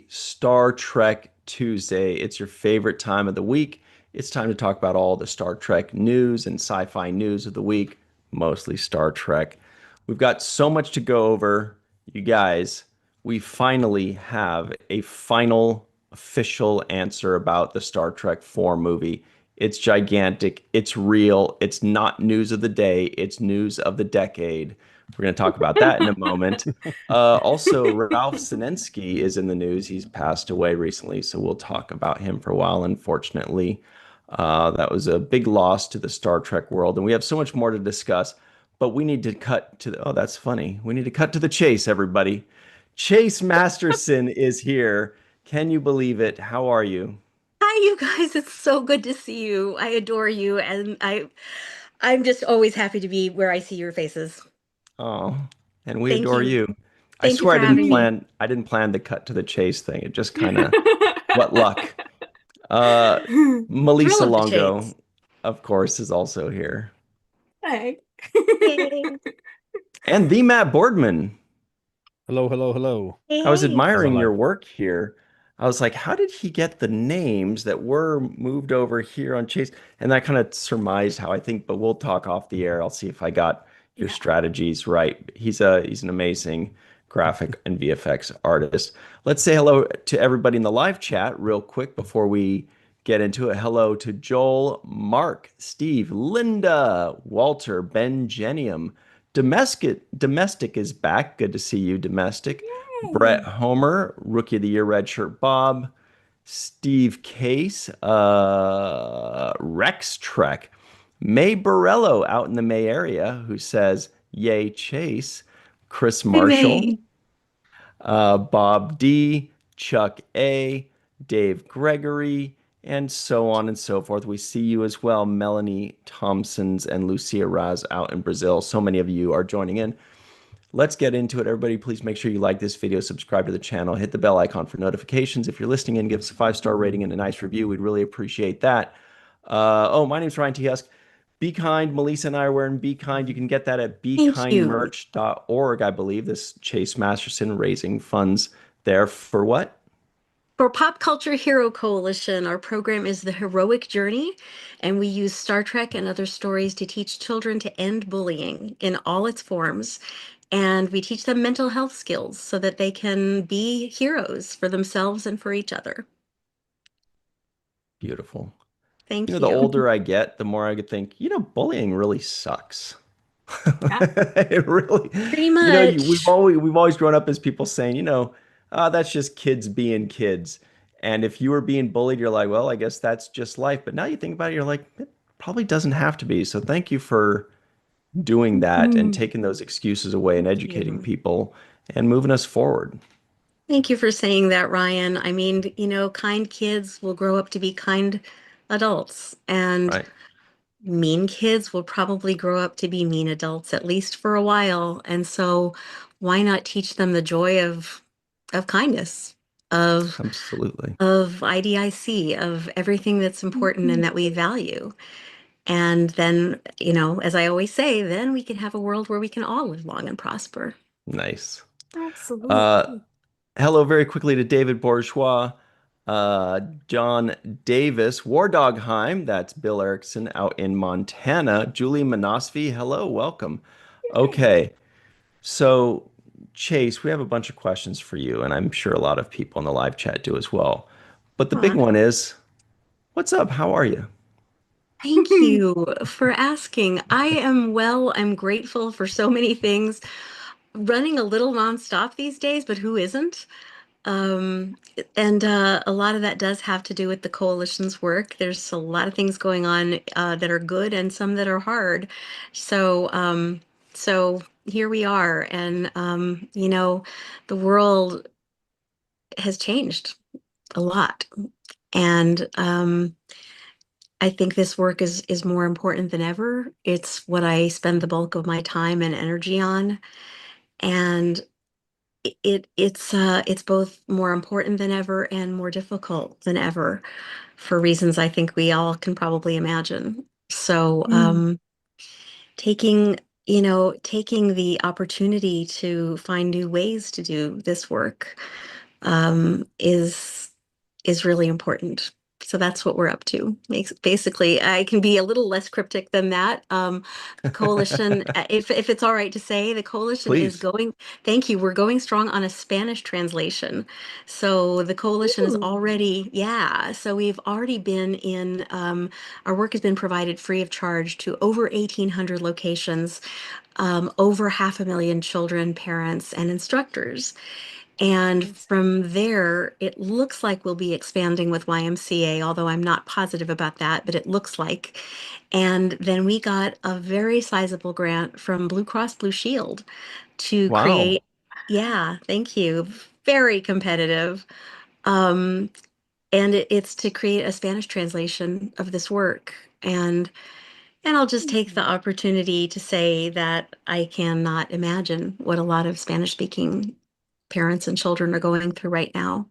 Star Trek Tuesday. It's your favorite time of the week. It's time to talk about all the Star Trek news and sci-fi news of the week, mostly Star Trek. We've got so much to go over. You guys, we finally have a final official answer about the Star Trek 4 movie. It's gigantic, it's real, it's not news of the day, it's news of the decade. We're going to talk about that in a moment. Also, Ralph Sinensky is in the news. He's passed away recently, so we'll talk about him for a while, unfortunately. That was a big loss to the Star Trek world, and we have so much more to discuss, but we need to cut to the, oh, that's funny. We need to cut to the chase, everybody. Chase Masterson is here. Can you believe it? How are you? Hi, you guys. It's so good to see you. I adore you, and I'm just always happy to be where I see your faces. Oh, and we Thank adore you. you. I Thank you swear for having me. I didn't plan the cut to the chase thing. It just kind of, what luck. Uh, Thrill Melissa of the Longo, chase. of course, is also here. Hi. Yay. And the Matt Boardman. Hello, hello, hello. Hey, I was hey. I'm admiring your alive. work here. I was like, how did he get the names that were moved over here on Chase? And I kind of surmised how I think, but we'll talk off the air. I'll see if I got your Yeah. strategies right. He's an amazing graphic and VFX artist. Let's say hello to everybody in the live chat real quick before we get into it. Hello to Joel, Mark, Steve, Linda, Walter, Ben Genium. Domestic is back. Good to see you, Domestic. Brett Yay. Homer, Rookie of the Year, Redshirt Bob, Steve Case, Rex Trek, May Borello out in the May area, who says, Yay, Chase, Chris Hey, Marshall, May. Bob D, Chuck A, Dave Gregory, and so on and so forth. We see you as well, Melanie Thompsons and Lucia Raz out in Brazil. So many of you are joining in. Let's get into it. Everybody, please make sure you like this video, subscribe to the channel, hit the bell icon for notifications. If you're listening in, give us a 5-star rating and a nice review. We'd really appreciate that. Oh, my name's Ryan T. Husk. Be Kind. Melissa and I are wearing Be Kind. You can get that at Thank you. bekindmerch.org, I believe. This Chase Masterson raising funds there for what? For Pop Culture Hero Coalition, our program is The Heroic Journey, and we use Star Trek and other stories to teach children to end bullying in all its forms. And we teach them mental health skills so that they can be heroes for themselves and for each other. Beautiful. Thank The you. older I get, the more I could think, bullying really sucks. Yeah, It really, pretty we've much. always grown up as people saying, that's just kids being kids. And if you were being bullied, you're like, well, I guess that's just life. But now you think about it, you're like, it probably doesn't have to be. So thank you for doing that and Mm, taking those excuses away and thank educating you. people and moving us forward. Thank you for saying that, Ryan. I mean, kind kids will grow up to be kind adults, and Right. mean kids will probably grow up to be mean adults, at least for a while. And so why not teach them the joy of kindness, of Absolutely. of IDIC, of everything that's important and that we value. And then, as I always say, then we can have a world where we can all live long and prosper. Nice. Uh, Absolutely. Hello, very quickly to David Bourgeois, John Davis, War Dogheim, that's Bill Erickson out in Montana, Julie Manosfi, hello, welcome. Yay. Okay, so Chase, we have a bunch of questions for you, and I'm sure a lot of people in the live chat do as well. But the big Aw, one is, what's up? How are you? thank you for asking. I am well. I'm grateful for so many things. Running a little nonstop these days, but who isn't? Um, and a lot of that does have to do with the coalition's work. There's a lot of things going on that are good and some that are hard. So here we are, and the world has changed a lot, and I think this work is more important than ever. It's what I spend the bulk of my time and energy on, and it's both more important than ever and more difficult than ever for reasons I think we all can probably imagine. So taking taking the opportunity to find new ways to do this work is really important. So that's what we're up to. Basically, I can be a little less cryptic than that. The coalition, if it's all right to say, the coalition is Please. going. Thank you. We're going strong on a Spanish translation. So the coalition is Ooh. already, yeah. So we've already been in. Our work has been provided free of charge to over 1,800 locations, over 500,000 children, parents, and instructors. And from there, it looks like we'll be expanding with YMCA, although I'm not positive about that, but it looks like. And then we got a very sizable grant from Blue Cross Blue Shield to Wow. create, yeah, thank you, very competitive. Um, and it's to create a Spanish translation of this work. And I'll just take the opportunity to say that I cannot imagine what a lot of Spanish speaking parents and children are going through right now.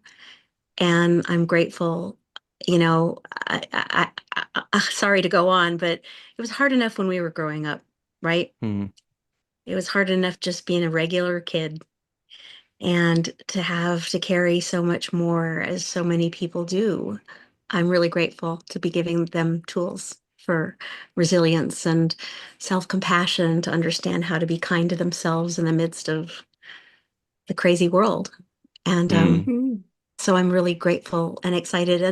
And I'm grateful, you know, sorry to go on, but it was hard enough when we were growing up, right? Hmm. It was hard enough just being a regular kid and to have to carry so much more as so many people do. I'm really grateful to be giving them tools for resilience and self-compassion to understand how to be kind to themselves in the midst of the crazy world. And Hmm. Mhm. so I'm really grateful and excited.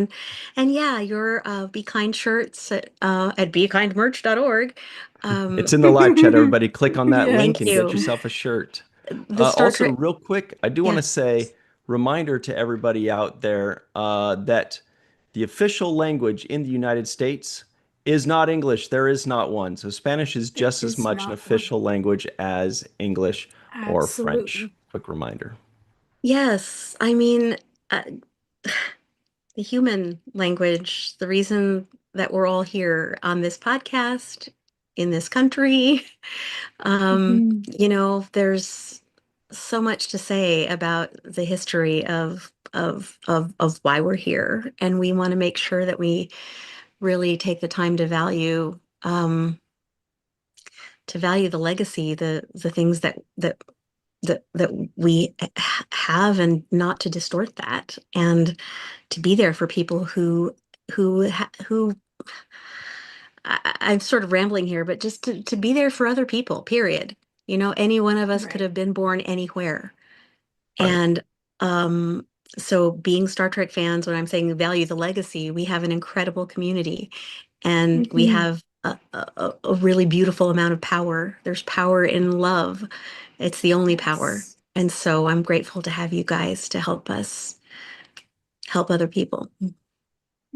And yeah, your Be Kind shirts at bekindmerch.org. It's Um, in the live chat, everybody. Click on that Yes. link thank and get you. yourself a shirt. The Star Also, Trek, real quick, I do want to yes, say, reminder to everybody out there that the official language in the United States is not English. There is not one. So Spanish is There just as is much an not one. official language as English or French. Absolutely. Quick reminder. yes. I mean, uh, the human language, the reason that we're all here on this podcast in this country. Mhm. There's so much to say about the history of why we're here, and we want to make sure that we really take the time to value the legacy, the things that we have, and not to distort that, and to be there for people who I'm sort of rambling here, but just to be there for other people, period. Any one of us could Right. have been born anywhere. Right. And um, so being Star Trek fans, when I'm saying value the legacy, we have an incredible community and we Mhm. have a really beautiful amount of power. There's power in love. It's the only power. Yes. And so I'm grateful to have you guys to help us help other people. Thank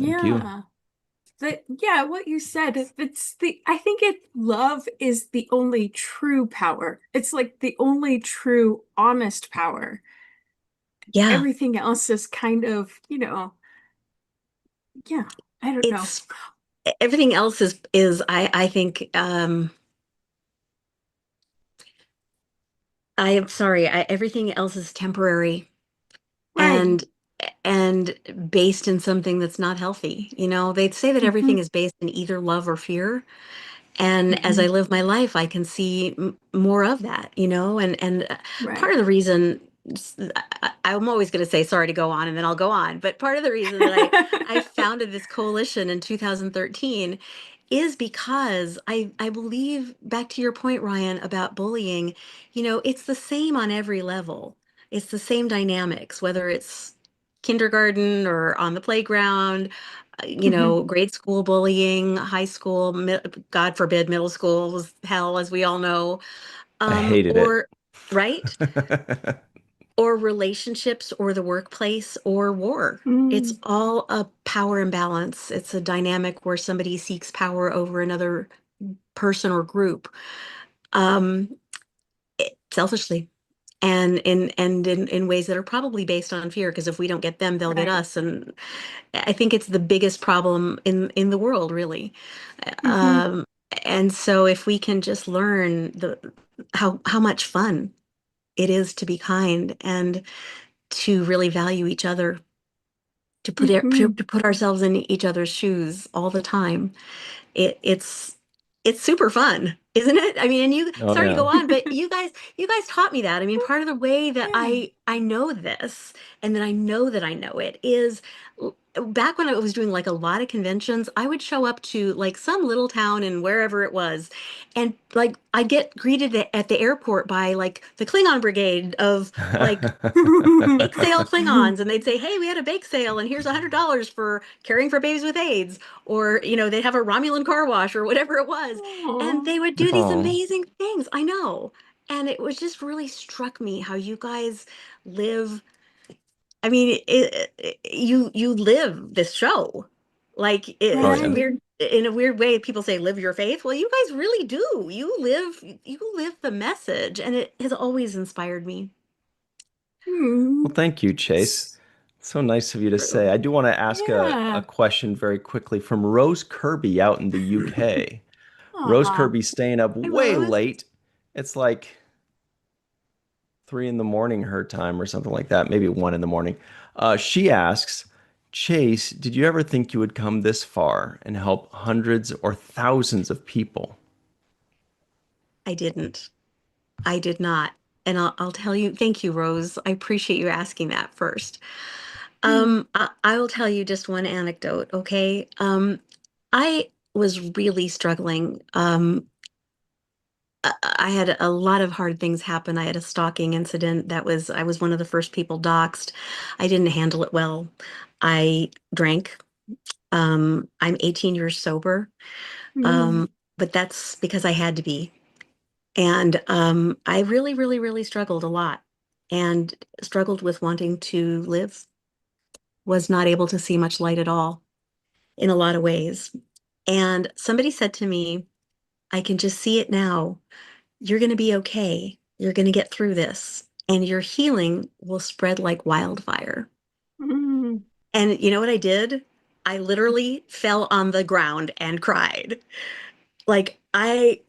you. Yeah. Yeah, what you said, I think love is the only true power. It's like the only true honest power. Yeah, Everything else is kind of, yeah, I don't know. it's everything else is I think I am sorry, everything else is temporary Right. and and based in something that's not healthy. They'd say that Hmm. everything is based in either love or fear. And as I Hmm. live my life, I can see more of that, and part Right. of the reason I'm always going to say sorry to go on and then I'll go on, but part of the reason that I founded this coalition in 2013 is because I believe, back to your point, Ryan, about bullying, it's the same on every level. It's the same dynamics, whether it's kindergarten or on the playground, Hmm. grade school bullying, high school, God forbid, middle school was hell, as we all know. I hated it. Or, right? Or relationships, or the workplace, or war. It's Mm. all a power imbalance. It's a dynamic where somebody seeks power over another person or group, um, selfishly. And in ways that are probably based on fear, because if we don't get them, they'll get Right. us. And I think it's the biggest problem in the world, really. Hmm. Um, and so if we can just learn how much fun it is to be kind and to really value each other, Hmm. to put ourselves in each other's shoes all the time, it's super fun. Isn't it? I mean, and you, Oh sorry to yeah. go on, but you guys taught me that. I mean, part of the way that Yeah. I know this and that I know that I know it is back when I was doing like a lot of conventions, I would show up to like some little town and wherever it was, and like I'd get greeted at the airport by like the Klingon brigade of like bake sale Klingons, and they'd say, "Hey, we had a bake sale, and here's $100 for caring for babies with AIDS," or they'd have a Romulan car wash or whatever it was, and Aw. they would do these Oh, amazing things. I know, and it was just really struck me how you guys live. I mean, you live this show, like oh it's yeah. Right. weird. In a weird way, people say live your faith. Well, you guys really do. You live the message, and it has always inspired me. Hmm. Well, thank you, Chase. S- So nice of you to say. True. I do want to ask a Yeah. question very quickly from Rose Kirby out in the UK. Rose Aw. Kirby's staying up Hi, way Rose. late. It's like 3 in the morning her time or something like that, maybe 1 in the morning. She asks, Chase, did you ever think you would come this far and help hundreds or thousands of people? I didn't. I did not. And I'll tell you, thank you, Rose. I appreciate you asking that first. Hmm. I will tell you just one anecdote, okay? I was really struggling. I had a lot of hard things happen. I had a stalking incident I was one of the first people doxxed. I didn't handle it well. I drank. I'm 18 years sober. Hmm. But that's because I had to be. And I really, really, really struggled a lot and struggled with wanting to live, was not able to see much light at all in a lot of ways. And somebody said to me, I can just see it now. You're going to be okay. You're going to get through this, and your healing will spread like wildfire. Hmm. And you know what I did? I literally fell on the ground and cried. Like I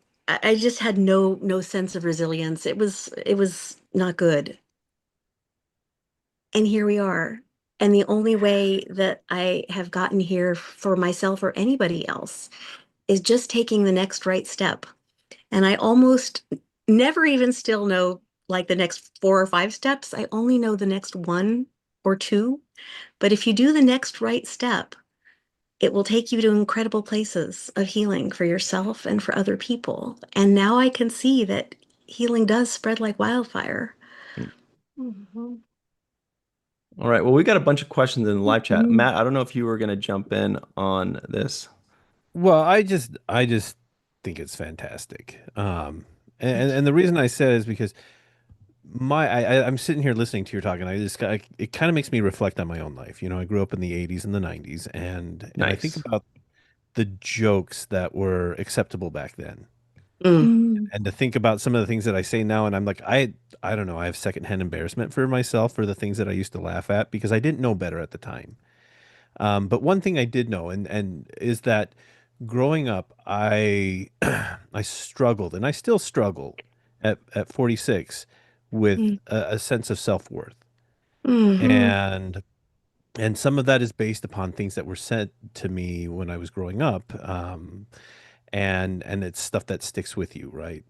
just had no sense of resilience. It was not good. And here we are. And the only way that I have gotten here for myself or anybody else is just taking the next right step. And I almost never even still know like the next 4 or 5 steps. I only know the next one or two. But if you do the next right step, it will take you to incredible places of healing for yourself and for other people. And now I can see that healing does spread like wildfire. Mhm. All right. Well, we got a bunch of questions in the live chat. Mhm. Matt, I don't know if you were going to jump in on this. Well, I just think it's fantastic. And Thank you. and the reason I said is because I'm sitting here listening to your talk, and it kind of makes me reflect on my own life. You know, I grew up in the 80s and the 90s, and I think Nice. about the jokes that were acceptable back then. Mm, Mm. And to think about some of the things that I say now, and I'm like, I don't know, I have secondhand embarrassment for myself for the things that I used to laugh at because I didn't know better at the time. But one thing I did know, and is that growing up, I I struggled, and I still struggle at 46 with mm, a sense of self-worth, mhm, and some of that is based upon things that were said to me when I was growing up, and it's stuff that sticks with you, right?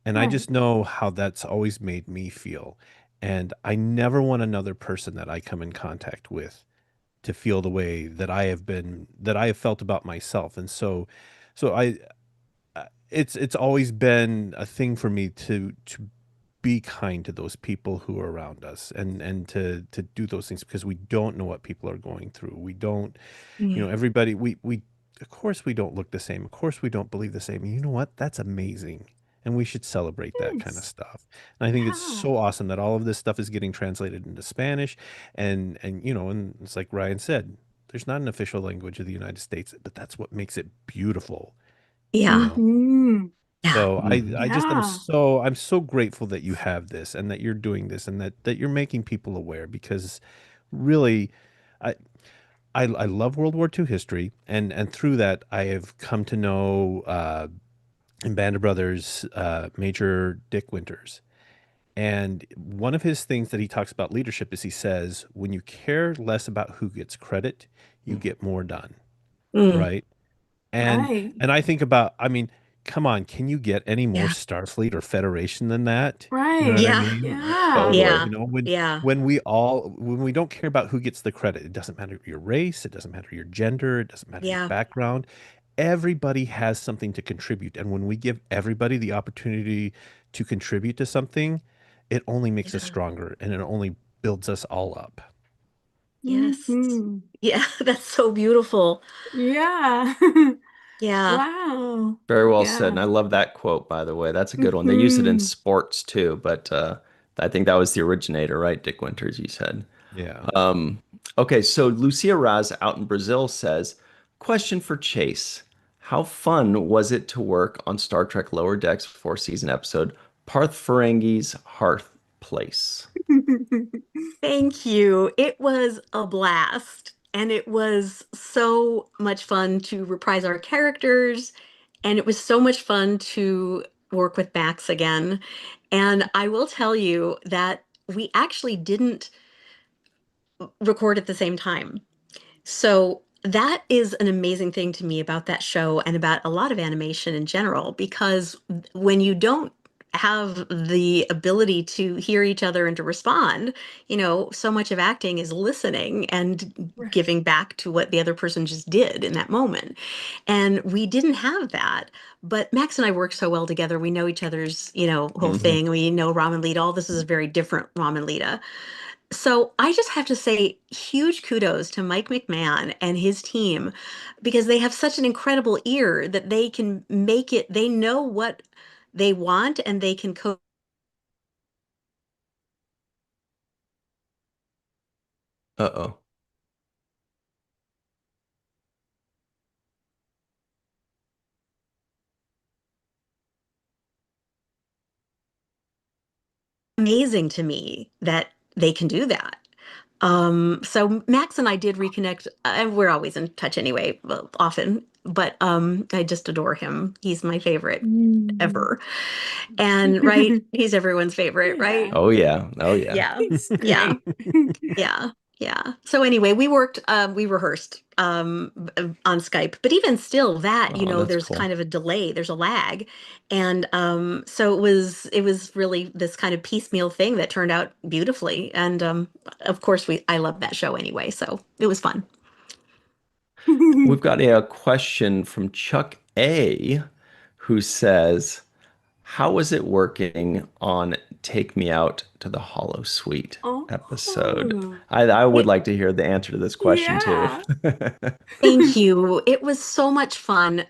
And I Right. just know how that's always made me feel. And I never want another person that I come in contact with to feel the way that I have felt about myself. And so it's always been a thing for me to be kind to those people who are around us and to do those things because we don't know what people are going through. We don't, mm. everybody, we, of course we don't look the same. Of course we don't believe the same. And you know what? That's amazing. And we should celebrate that kind of Yes. stuff. And I think it's Yeah. so awesome that all of this stuff is getting translated into Spanish. And and it's like Ryan said, there's not an official language of the United States, but that's what makes it beautiful, you Yeah, know? Hmm. yeah, So Hmm. I just Yeah. I'm so grateful that you have this and that you're doing this and that you're making people aware because really I I love World War II history, and through that, I have come to know in Band of Brothers Major Dick Winters. And one of his things that he talks about leadership is he says, when you care less about who gets credit, you get more done, mm, right? And Right. and I think about, I mean, come on, can you get any more Yeah. Starfleet or Federation than that? You know what Right. I Yeah. mean? Yeah. Yeah. Totally. You know, Yeah. when we don't care about who gets the credit, it doesn't matter your race, it doesn't matter your gender, it doesn't matter your Yeah. background. Everybody has something to contribute. And when we give everybody the opportunity to contribute to something, it only makes us Yeah. stronger and it only builds us all up. Yes. Hmm. Yeah. That's so beautiful. Yeah. Yeah. Wow. Very well said. And I Yeah. love that quote, by the way. That's a good one. They use it in Hmm. sports too, but I think that was the originator, right? Dick Winters, you said. Yeah. Um, okay, so Lucia Raz out in Brazil says, question for Chase. How fun was it to work on Star Trek Lower Decks four-season episode Parth Ferengi's Hearth Place? Thank you. It was a blast. And it was so much fun to reprise our characters. And it was so much fun to work with Max again. And I will tell you that we actually didn't record at the same time. So that is an amazing thing to me about that show and about a lot of animation in general, because when you don't have the ability to hear each other and to respond, so much of acting is listening and Right. giving back to what the other person just did in that moment. And we didn't have that. But Max and I work so well together. We know each other's, whole Hmm. thing. We know Ram and Lita. All this is very different Ram and Lita. So I just have to say huge kudos to Mike McMahon and his team because they have such an incredible ear that they can make it, they know what they want and they can coach Uh-oh. amazing to me that they can do that. So Max and I did reconnect. We're always in touch anyway, well, often, but I just adore him. He's my favorite Hmm. ever. And right, he's everyone's favorite, right? Yeah. Oh yeah. Oh yeah. Yeah. It's Yeah. great. Yeah, yeah. So anyway, we rehearsed on Skype, but even still that, Oh, that's there's cool. kind of a delay, there's a lag. And so it was really this kind of piecemeal thing that turned out beautifully. And of course I love that show anyway, so it was fun. We've got a question from Chuck A, who says, how was it working on Take Me Out to the Hollow Suite episode? Oh, I would It like to hear the answer to this question too. yeah. Thank you. It was so much fun.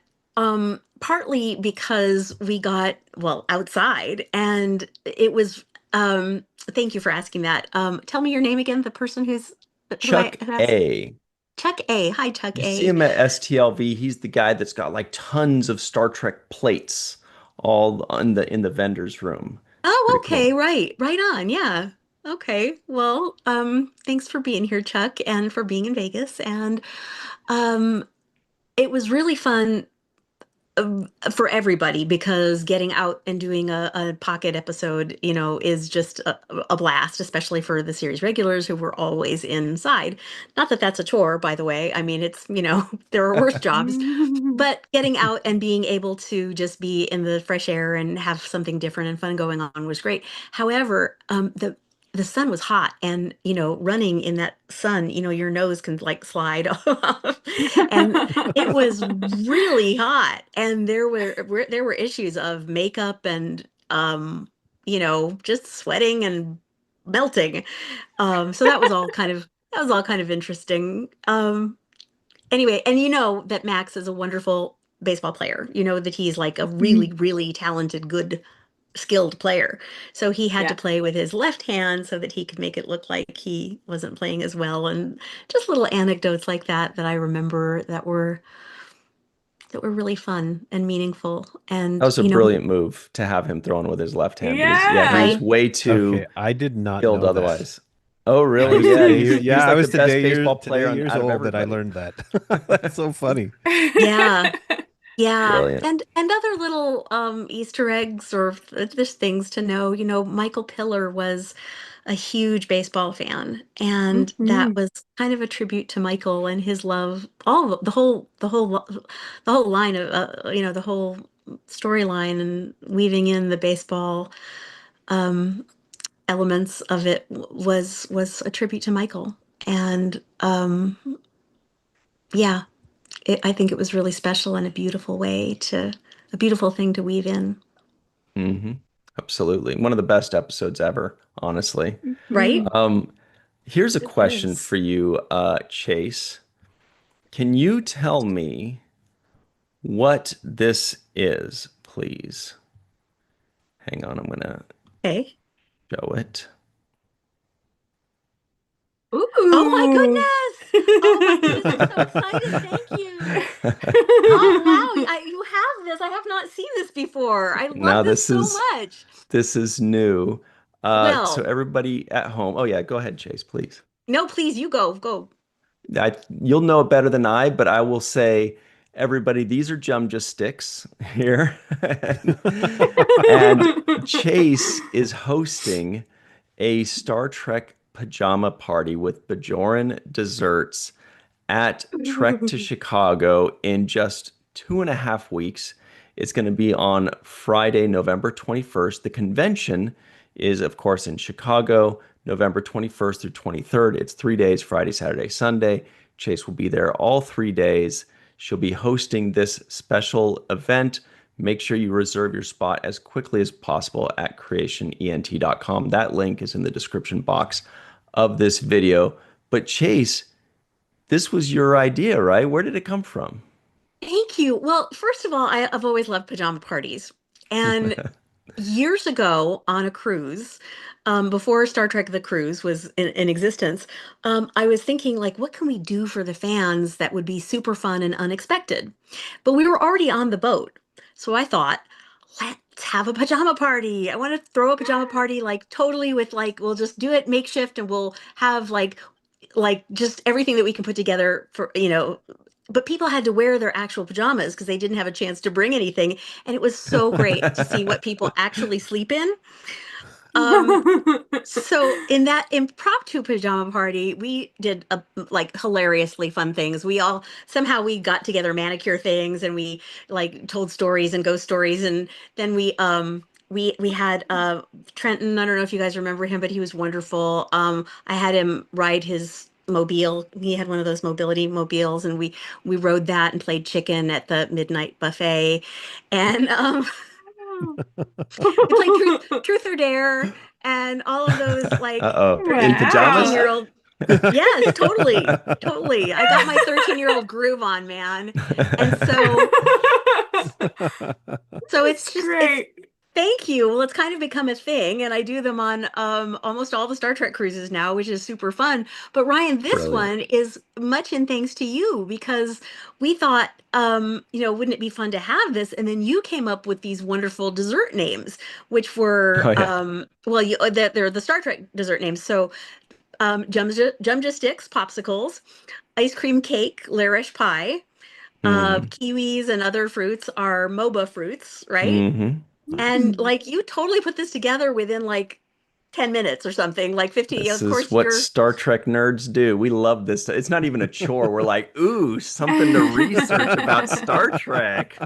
Partly because we got, well, outside and it was, thank you for asking that. Tell me your name again, the person Chuck who asked. A. Chuck A. Hi, Chuck You see A. him at STLV. He's the guy that's got like tons of Star Trek plates all in the vendor's room. It's Oh, pretty okay, cool. right, right on. Yeah. Okay. Well, thanks for being here, Chuck, and for being in Vegas. And um, it was really fun for everybody because getting out and doing a pocket episode, is just a blast, especially for the series regulars who were always inside. Not that that's a chore, by the way. I mean, it's, there are worse jobs, but getting out and being able to just be in the fresh air and have something different and fun going on was great. However, the sun was hot and, running in that sun, your nose can like slide off. And it was really hot, and there were issues of makeup and just sweating and melting. So that was all kind of interesting. Anyway, and you know that Max is a wonderful baseball player. You know that he's like a really, really talented, good, skilled player. So he had to Yeah. play with his left hand so that he could make it look like he wasn't playing as well. And just little anecdotes like that I remember that were really fun and meaningful. That And, was a brilliant move to have him throwing with his left hand because yeah, he was Yeah. right? way Okay, too I did not skilled know that. otherwise. Oh, I really? was Yeah, today year, he's yeah, I like the was best baseball today player years out of old that I everybody. learned that. That's so funny. Yeah. Yeah. Brilliant. And other little Easter eggs or just things to know. Michael Pillar was a huge baseball fan, and that Mhm. was kind of a tribute to Michael and his love, all the whole line of the whole storyline and weaving in the baseball um, elements of it was a tribute to Michael. And yeah, I think it was really special and a beautiful thing to weave in, Hmm. Absolutely. One of the best episodes ever, honestly. right? Mhm. Um, Here's a It question is. for you, Chase. Can you tell me what this is, please? Hang on, I'm gonna Okay. show it. Oh my Ooh. goodness! Oh my goodness! I'm so excited. Thank you. Oh wow! You have this. I have not seen this before. I love Now this this so is much. this is new. So Well, everybody at home, oh yeah, go ahead, Chase, please. no, please, you go. You'll know it better than I, but I will say, everybody, these are Jumja sticks here. And Chase is hosting a Star Trek pajama party with Bajoran desserts at Trek to Chicago in just 2.5 weeks. It's going to be on Friday, November 21st. The convention is, of course, in Chicago, November 21st through 23rd. It's 3 days, Friday, Saturday, Sunday. Chase will be there all 3 days. She'll be hosting this special event. Make sure you reserve your spot as quickly as possible at creationent.com. That link is in the description box of this video. But Chase, this was your idea, right? Where did it come from? Thank you. Well, first of all, I've always loved pajama parties, and years ago on a cruise, before Star Trek The Cruise was in existence, I was thinking, like, what can we do for the fans that would be super fun and unexpected? But we were already on the boat. So I thought, let's have a pajama party. I want to throw a pajama party, like, totally with, like, we'll just do it makeshift and we'll have, like just everything that we can put together for, but people had to wear their actual pajamas because they didn't have a chance to bring anything. And it was so great to see what people actually sleep in. Um, so in that impromptu pajama party, we did like hilariously fun things. We all somehow we got together manicure things and we like told stories and ghost stories and then we had Trenton, I don't know if you guys remember him, but he was wonderful. I had him ride his mobile. He had one of those mobility mobiles and we rode that and played chicken at the midnight buffet. And we played truth or dare and all of those like Uh-oh. In 13 14 pajamas? year Wow. old. Yes, totally. I got my 13-year-old groove on, man. And so That's it's great. thank you. Well, it's kind of become a thing, and I do them on almost all the Star Trek cruises now, which is super fun. But Ryan, this Brilliant. one is much in thanks to you because we thought, wouldn't it be fun to have this? And then you came up with these wonderful dessert names, which were, Oh yeah. well, they're the Star Trek dessert names. So, Jumja sticks, popsicles, ice cream cake, Larish pie, Hmm. kiwis and other fruits are MOBA fruits, right? Hmm. And Mm. like you totally put this together within like 10 minutes or something, like 15. This Of is course, what you're Star Trek nerds do. We love this. It's not even a chore. We're like, ooh, something to research about Star Trek.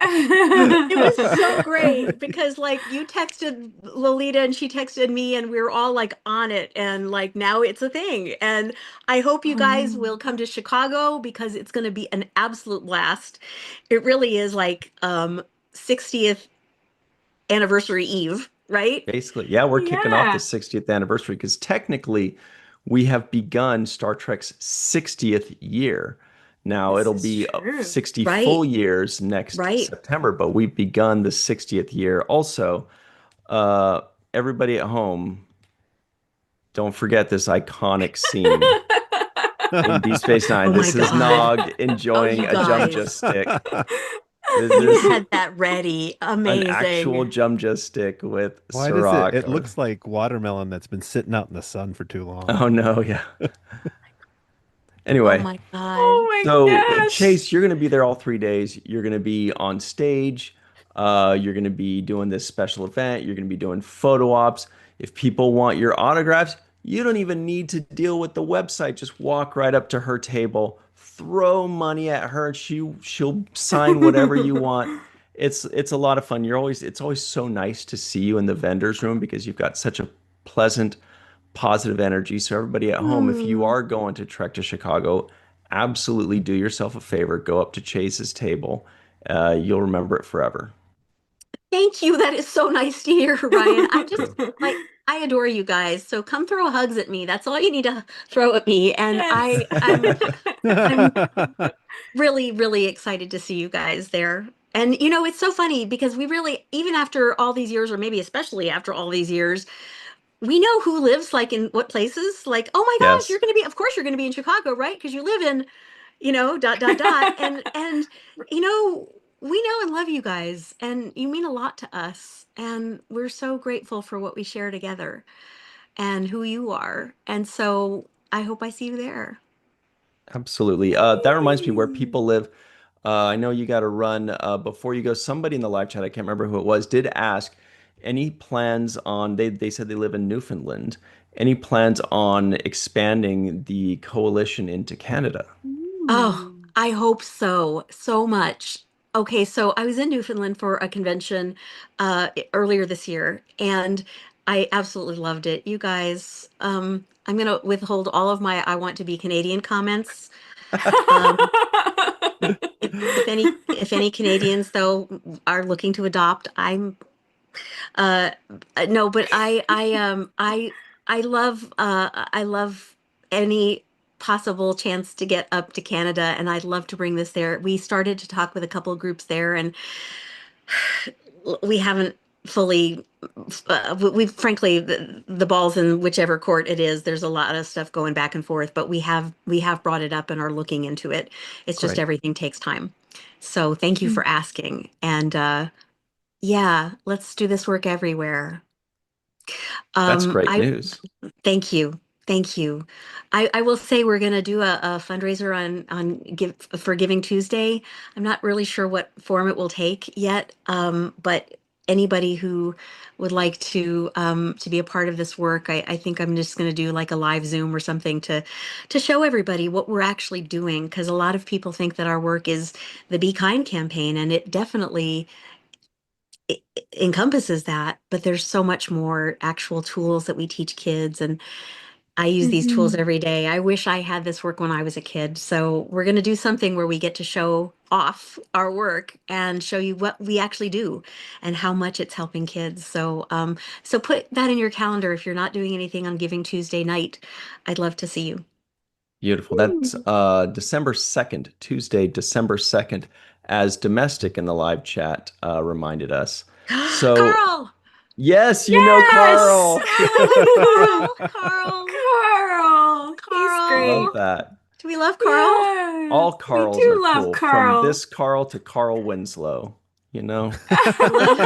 it was so great because like you texted Lolita and she texted me and we were all like on it and like now it's a thing. And I hope you guys will come to Chicago because it's going to be an absolute blast. It really is like 60th anniversary eve, right? Basically, yeah, we're kicking off the Yeah, 60th anniversary because technically we have begun Star Trek's 60th year. Now this it'll is be true. 60 full Right, years next right. September, but we've begun the 60th year. Also, uh, everybody at home, don't forget this iconic scene in Deep Space Nine. Oh my This is God. Nog Oh, enjoying you a Jumja guys. stick. This You is had that ready. an actual Amazing. Jumja stick with Why does it? Cirroc. It looks like watermelon that's been sitting out in the sun for too long. Oh no, yeah. Oh Anyway, my God. Oh my so gosh. Chase, you're going to be there all 3 days. You're going to be on stage. You're going to be doing this special event. You're going to be doing photo ops. If people want your autographs, you don't even need to deal with the website. Just walk right up to her table, throw money at her. She'll sign whatever you want. It's a lot of fun. It's always so nice to see you in the vendors room because you've got such a pleasant, positive energy. So everybody at home, if you Hmm. are going to trek to Chicago, absolutely do yourself a favor. Go up to Chase's table. You'll remember it forever. Thank you. That is so nice to hear, Ryan. I just like I adore you guys. So come throw hugs at me. That's all you need to throw at me. And Yes. I'm really, really excited to see you guys there. And it's so funny because we really, even after all these years, or maybe especially after all these years, we know who lives like in what places. Like, oh my gosh, Yes, of course you're gonna be in Chicago, right? Because you live in, dot dot dot. And we know and love you guys, and you mean a lot to us. And we're so grateful for what we share together and who you are. And so I hope I see you there. absolutely. That reminds me where Yay. people live. I know you got to run before you go. Somebody in the live chat, I can't remember who it was, did ask any plans on, they said they live in Newfoundland, any plans on expanding the coalition into Canada? Oh, Ooh. I hope so, so much. Okay, so I was in Newfoundland for a convention earlier this year, and I absolutely loved it. You guys, I'm gonna withhold all of my I want to be Canadian comments. Um, if any Canadians though are looking to adopt, uh no, but I love any possible chance to get up to Canada, and I'd love to bring this there. We started to talk with a couple of groups there, and we haven't fully we frankly the ball's in whichever court it is. There's a lot of stuff going back and forth, but we have brought it up and are looking into it. It's just Great. everything takes time. So thank you for asking. And yeah, let's do this work everywhere. That's great I news. Thank you. Thank you. I will say we're going to do a fundraiser for Giving Tuesday. I'm not really sure what form it will take yet, but anybody who would like to be a part of this work, I think I'm just going to do like a live Zoom or something to show everybody what we're actually doing, because a lot of people think that our work is the Be Kind campaign, and it definitely encompasses that, but there's so much more actual tools that we teach kids, and I use these tools Mhm. every day. I wish I had this work when I was a kid. So we're going to do something where we get to show off our work and show you what we actually do and how much it's helping kids. So put that in your calendar. If you're not doing anything on Giving Tuesday night, I'd love to see you. Beautiful. That's December 2nd, Tuesday, December 2nd, as Domestic in the live chat reminded us. So, Carl! yes, you know Yes. Carl. Carl, we love Carl. Carl. Carl. He's Love great. Carl. that. Do we love Carl? Yeah. All We Carls are do love cool, from Carl. this Carl to Carl Winslow, you know? We love.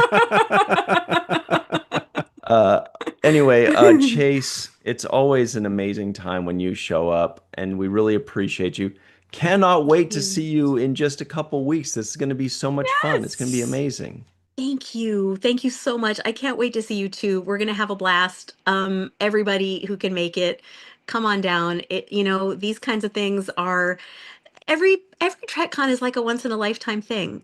Uh, anyway, Chase, it's always an amazing time when you show up, and we really appreciate you. Cannot wait to see you in just a couple weeks. This is going to be so much fun. It's going to be Yes. amazing. Thank you. Thank you so much. I can't wait to see you too. We're gonna have a blast. Everybody who can make it, come on down. These kinds of things are every TrekCon is like a once in a lifetime thing,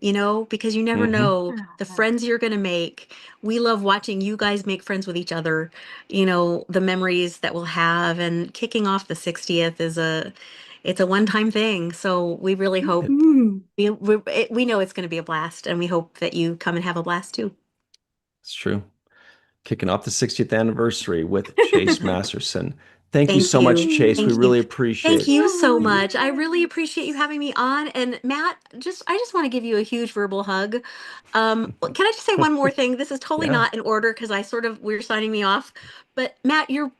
because you never Hmm. know the friends you're gonna make. We love watching you guys make friends with each other, the memories that we'll have, and kicking off the 60th it's a one-time thing. So we really hope Mhm. we know it's going to be a blast, and we hope that you come and have a blast too. It's true. Kicking off the 60th anniversary with Chase Masterson. Thank you Thank so much, you. Chase. We Thank you. really Thank appreciate. you so Oh, much. I really yeah. appreciate you having me on. And Matt, I just want to give you a huge verbal hug. Can I just say one more thing? This is totally Yeah. not in order because we're signing me off. But Matt, you're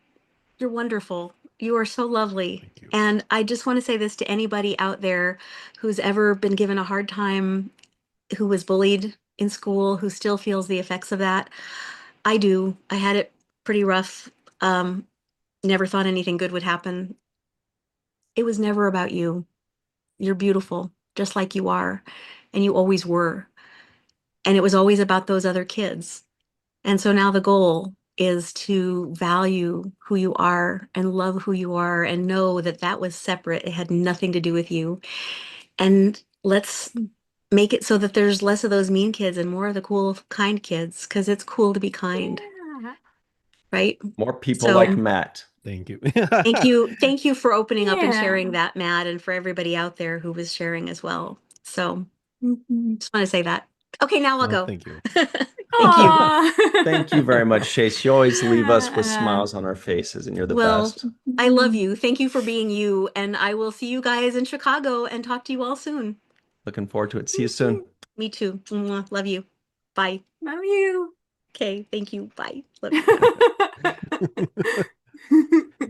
wonderful. You are so lovely. Thank you. And I just want to say this to anybody out there who's ever been given a hard time, who was bullied in school, who still feels the effects of that. I do. I had it pretty rough. Um, Never thought anything good would happen. It was never about you. You're beautiful, just like you are, and you always were. And it was always about those other kids. And so now the goal is to value who you are and love who you are and know that that was separate. It had nothing to do with you. And let's make it so that there's less of those mean kids and more of the cool, kind kids, because it's cool to be kind, Yeah. right? More people like So Matt. Thank you. thank you for opening up and Yeah. sharing that, Matt, and for everybody out there who was sharing as well. So Mhm. just want to say that. Okay, now I'll Well, go. thank you. Thank you. Aw. Thank you very much, Chase. You always leave us with Yeah. smiles on our faces, and you're the Well, best. I love Mhm. you. Thank you for being you, and I will see you guys in Chicago and talk to you all soon. Looking forward to it. See you soon. Me too. Mwah. Love you. Bye. Love you. Okay, thank you. Bye. Love you.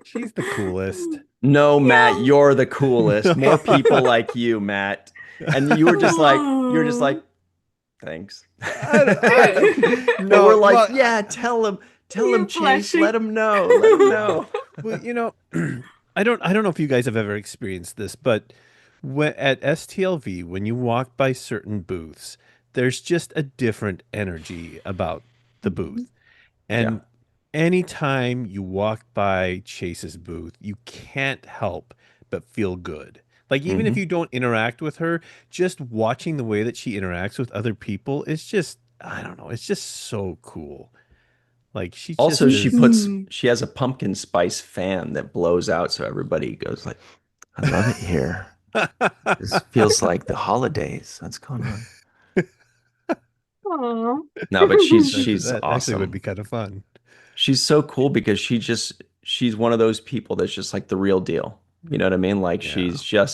She's the coolest. No, Matt, Yeah. you're the coolest. More people like you, Matt. And you were just Aw. like, thanks. But we're No, like, well, yeah, tell him, You're Chase, blushing. let him know, let him know. well, I don't know if you guys have ever experienced this, but at STLV, when you walk by certain booths, there's just a different energy about the booth. Yeah. And anytime you walk by Chase's booth, you can't help but feel good. Like, even if Hmm. you don't interact with her, just watching the way that she interacts with other people is just, I don't know, it's just so cool. Like, she Also, just is. Mhm. she has a pumpkin spice fan that blows out, so everybody goes like, I love it here. This feels like the holidays. What's going on? Aw. No, but That she's that actually would awesome. be kind of fun. She's so cool because she's one of those people that's just like the real deal. You know what I mean? Like Yeah.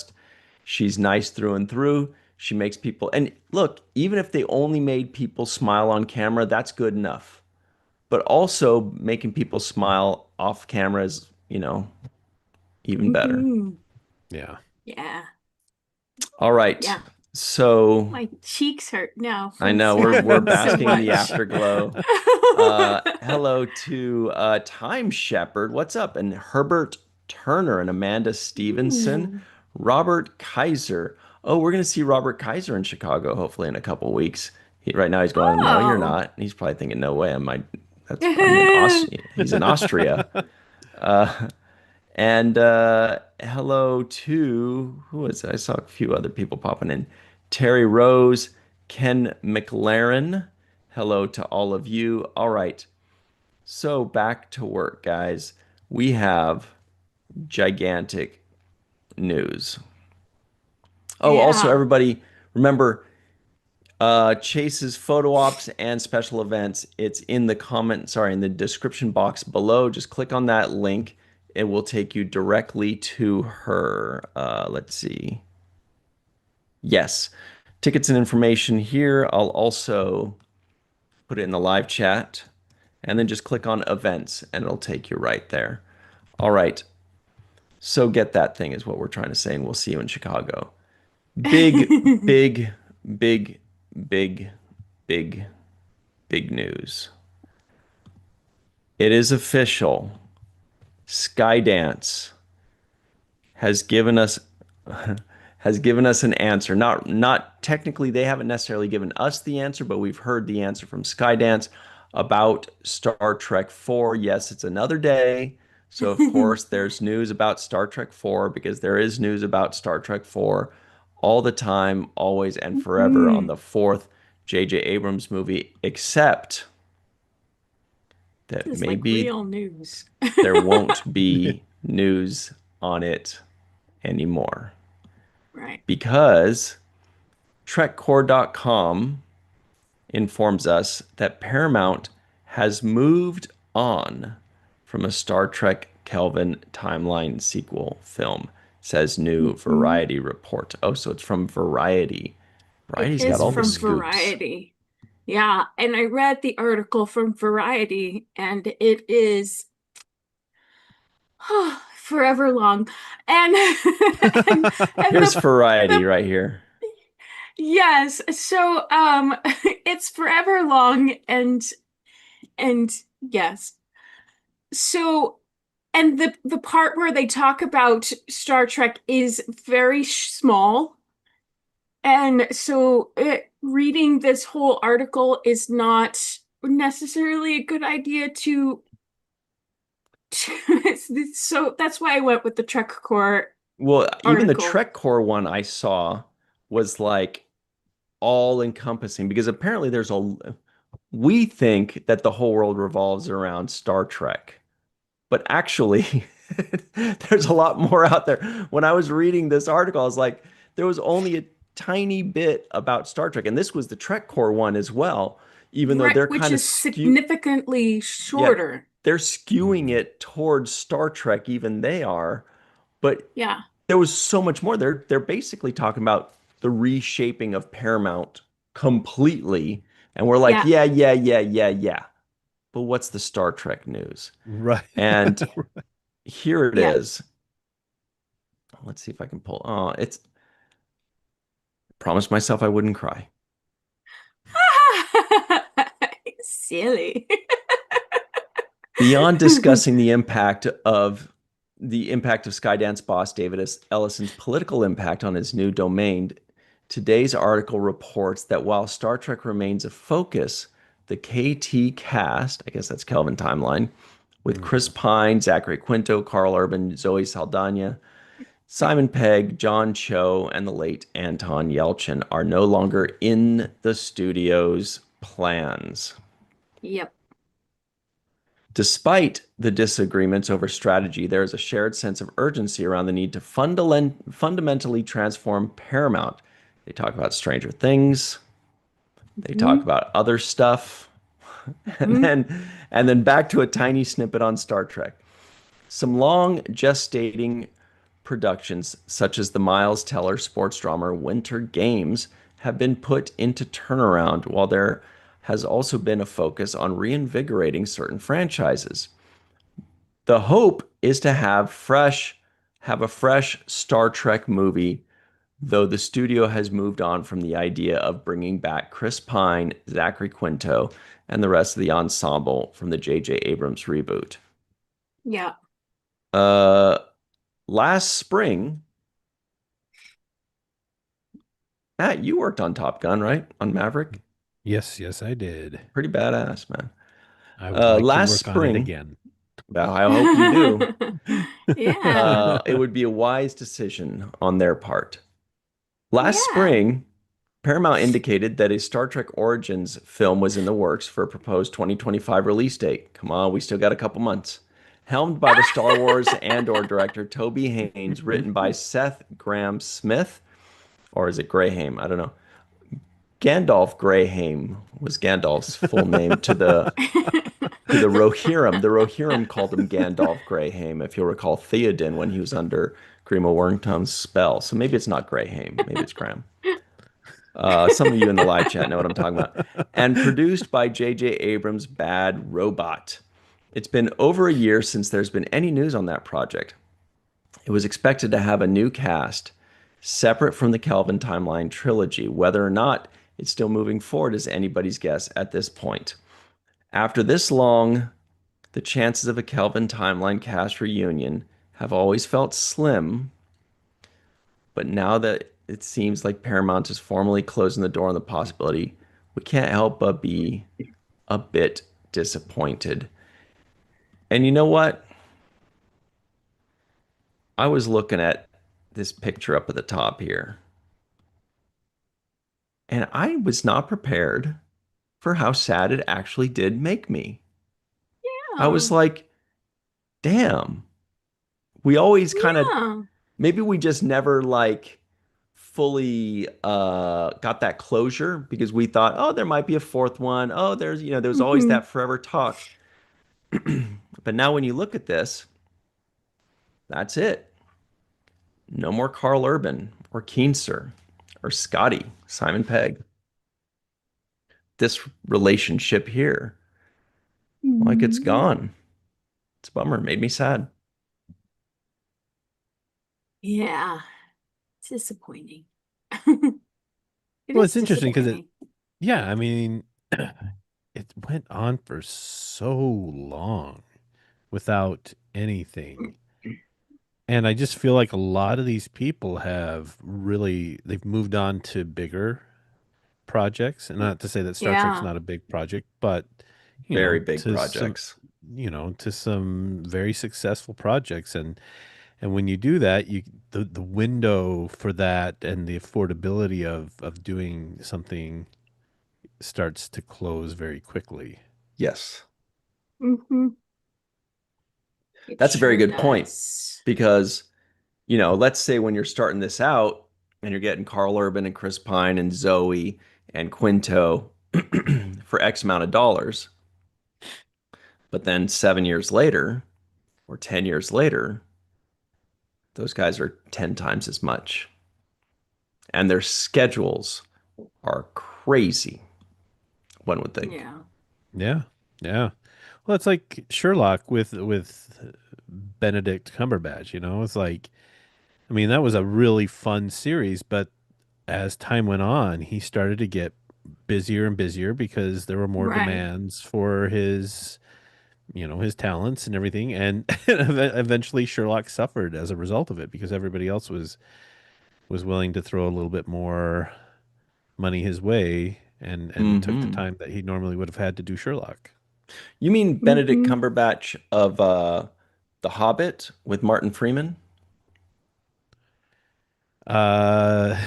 she's nice through and through. She makes people, and look, even if they only made people smile on camera, that's good enough. But also making people smile off camera is, even better. Mhm. Yeah. Yeah. All right. Yeah. So My cheeks hurt now I from know we're smiling so basking in the much. afterglow. Hello to Time Shepherd. What's up? And Herbert Turner and Amanda Stevenson, Ooh. Robert Kaiser. Oh, we're gonna see Robert Kaiser in Chicago hopefully in a couple weeks. Right now he's going, no, you're Oh. not. He's probably thinking, no way. I'm in Austria. He's in Austria. Uh, and hello to who was it? I saw a few other people popping in. Terry Rose, Ken McLaren. Hello to all of you. All right. So back to work, guys. We have gigantic news. Oh, also, Yeah. everybody, remember Chase's photo ops and special events. It's in the in the description box below. Just click on that link. It will take you directly to her. Let's see. Yes, tickets and information here. I'll also put it in the live chat and then just click on events and it'll take you right there. All right. So get that thing is what we're trying to say, and we'll see you in Chicago. Big, big, big, big, big, big news. It is official. Skydance has given us has given us an answer. Not technically, they haven't necessarily given us the answer, but we've heard the answer from Skydance about Star Trek 4. Yes, it's another day. So of course there's news about Star Trek 4 because there is news about Star Trek 4 all the time, always and forever on Mhm. the fourth J.J. Abrams movie, except that It's like maybe real news. there won't be news on it anymore Right. because TrekCore.com informs us that Paramount has moved on from a Star Trek Kelvin timeline sequel film, says new Mhm. Variety report. Oh, so it's from Variety. It Variety's got is all the from Ooh. scoops. Variety. Yeah, and I read the article from Variety, and it is forever long. And and Here's Variety the right here. yes, so it's forever long and yes. So and the part where they talk about Star Trek is very small. And so reading this whole article is not necessarily a good idea so that's why I went with the Trek Core Well, even the article. Trek Core one I saw was like all encompassing because apparently we think that the whole world revolves around Star Trek, but actually there's a lot more out there. When I was reading this article, I was like, there was only a tiny bit about Star Trek, and this was the Trek Core one as well, even though Right, they're which kind of is significantly yeah, shorter. they're skewing Mhm. it towards Star Trek, even they are, but Yeah, there was so much more. They're basically talking about the reshaping of Paramount completely, and we're like, yeah. yeah, yeah, yeah, yeah, yeah. But what's the Star Trek news? Right. And here it Yeah. is. Let's see if I can pull. Oh, it's promised myself I wouldn't cry. Silly. Beyond discussing the impact of Skydance boss David Ellison's political impact on his new domain, today's article reports that while Star Trek remains a focus, the KT cast, I guess that's Kelvin Timeline, with Chris Mhm. Pine, Zachary Quinto, Carl Urban, Zoe Saldana, Simon Pegg, John Cho, and the late Anton Yelchin are no longer in the studio's plans. Yep. Despite the disagreements over strategy, there is a shared sense of urgency around the need to fundamentally transform Paramount. They talk about Stranger Things, they talk Mhm. about other stuff, and Mhm. then back to a tiny snippet on Star Trek. Some long gestating productions, such as the Miles Teller sports drama Winter Games, have been put into turnaround, while there has also been a focus on reinvigorating certain franchises. The hope is to have a fresh Star Trek movie, though the studio has moved on from the idea of bringing back Chris Pine, Zachary Quinto, and the rest of the ensemble from the J.J. Abrams reboot. Yeah. Uh, Last spring, Matt, you worked on Top Gun, right? On Maverick? Yes, yes, I did. Pretty badass, man. I would like to Last work on it spring, again. well, I hope you do. Yeah. It would be a wise decision on their part. Last Yeah. spring, Paramount indicated that a Star Trek Origins film was in the works for a proposed 2025 release date. Come on, we still got a couple months. Helmed by the Star Wars Andor director Toby Haynes, written by Seth Graham Smith, or is it Graham? I don't know. Gandalf Graham was Gandalf's full name to the Rohirrim. The Rohirrim called him Gandalf Graham, if you'll recall Theoden when he was under Grima Wormtongue's spell. So maybe it's not Graham, maybe it's Graham. Some of you in the live chat know what I'm talking about. And produced by J.J. Abrams' Bad Robot. It's been over a year since there's been any news on that project. It was expected to have a new cast separate from the Kelvin Timeline trilogy. Whether or not it's still moving forward is anybody's guess at this point. After this long, the chances of a Kelvin Timeline cast reunion have always felt slim, but now that it seems like Paramount is formally closing the door on the possibility, we can't help but be a bit disappointed. And you know what? I was looking at this picture up at the top here, and I was not prepared for how sad it actually did make me. I was Yeah. like, damn, we always kind of, Yeah. maybe we just never like fully got that closure because we thought, oh, there might be a fourth one. Oh, there's always Mhm. that forever talk. But now when you look at this, that's it. No more Carl Urban or Keenser or Scotty, Simon Pegg. This relationship here, like it's Mhm. gone. It's a bummer. Made me sad. Yeah. It's disappointing. It Well, is it's interesting because disappointing. yeah, I mean, it went on for so long without anything. And I just feel like a lot of these people they've moved on to bigger projects. And not to say that Star Trek's Yeah. not a big project, but Very big projects. to some very successful projects. And when you do that, the window for that and the affordability of doing something starts to close very quickly. Yes. Mm-hmm. It That's a very sure good point does. because, let's say when you're starting this out and you're getting Carl Urban and Chris Pine and Zoe and Quinto for X amount of dollars, but then 7 years later or 10 years later, those guys are 10 times as much. And their schedules are crazy, one would think. Yeah. Yeah. Yeah. Well, it's like Sherlock with Benedict Cumberbatch, you know? It's like, I mean, that was a really fun series, but as time went on, he started to get busier and busier because there were more Right. demands for his talents and everything. And eventually Sherlock suffered as a result of it because everybody else was willing to throw a little bit more money his way and took the Hmm. time that he normally would have had to do Sherlock. You mean Benedict Mm-hmm. Cumberbatch of The Hobbit with Martin Freeman? Uh,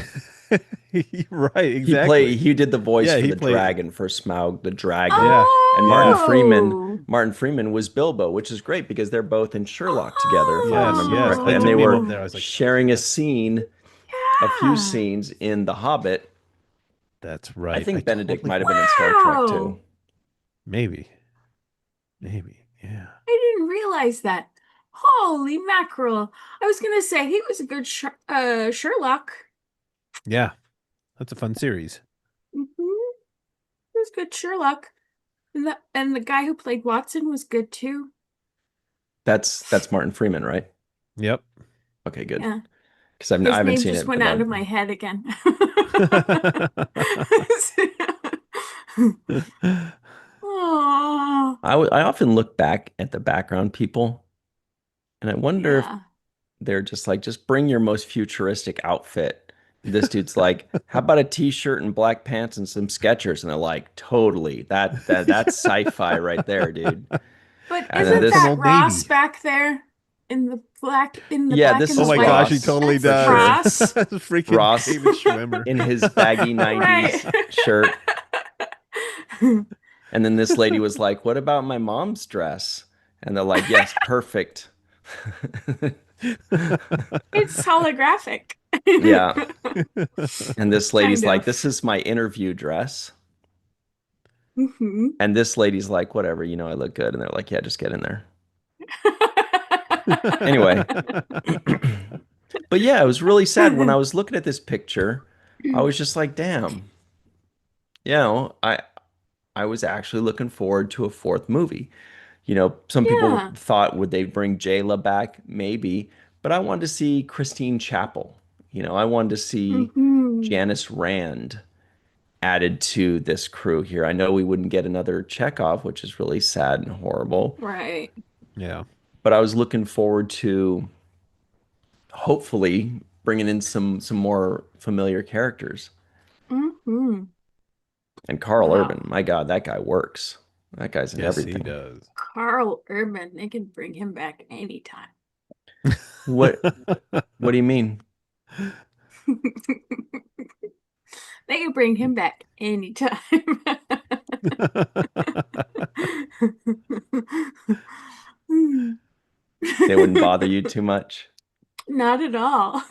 right, exactly. He did the voice Yeah, for he the played. dragon for Smaug the dragon. Yeah, And yeah, Oh. Martin Freeman was Bilbo, which is great because they're both in Sherlock together, if I yes, remember yes. correctly. That And took they me a were moment there. I was like, oh sharing a yeah, scene, a few Yeah. scenes in The Hobbit. that's I right. I think Benedict totally might have been in forgot. Star Trek too. Wow. Maybe, maybe. Yeah, I didn't realize that. Holy mackerel. I was gonna say he was a good Sherlock. yeah. That's a fun series. Mm-hmm. He was good Sherlock. And the guy who played Watson was good too. That's Martin Freeman, right? Yep. Okay, good. Yeah. Because I His haven't name seen just it, went but out of that my head again. Oh, I often look back at the background people and I wonder if yeah. they're just like, just bring your most futuristic outfit. This dude's like, how about a t-shirt and black pants and some Skechers? And they're like, totally. That's sci-fi right there, dude. But And then isn't That's an this, that old Ross navy. back there in the yeah, black this and Oh the is my white? gosh, he Ross totally That's for does. sure. Ross. Freaking Ross David Schwimmer. in his baggy Right. 90s shirt. And then this lady was like, what about my mom's dress? And they're like, yes, perfect. It's holographic. Yeah. And this lady's Kind like, of. this is my interview dress. Hmm. And this lady's like, whatever, I look good. And they're like, yeah, just get in there. Anyway, but yeah, it was really sad when I was looking at this picture. I was just like, damn, you know, I I was actually looking forward to a fourth movie. Some people Yeah. thought would they bring Jayla back? Maybe, but I wanted to see Christine Chapel. I wanted to see Hmm. Janice Rand added to this crew here. I know we wouldn't get another Chekhov, which is really sad and horrible, Right. Yeah. but I was looking forward to hopefully bringing in some more familiar characters. Hmm. And Carl Urban, Wow. my God, that guy works. That guy's in Yes, he everything. does. Carl Urban, they can bring him back anytime. What what do you mean? They can bring him back anytime. They wouldn't bother you too much? Not at all.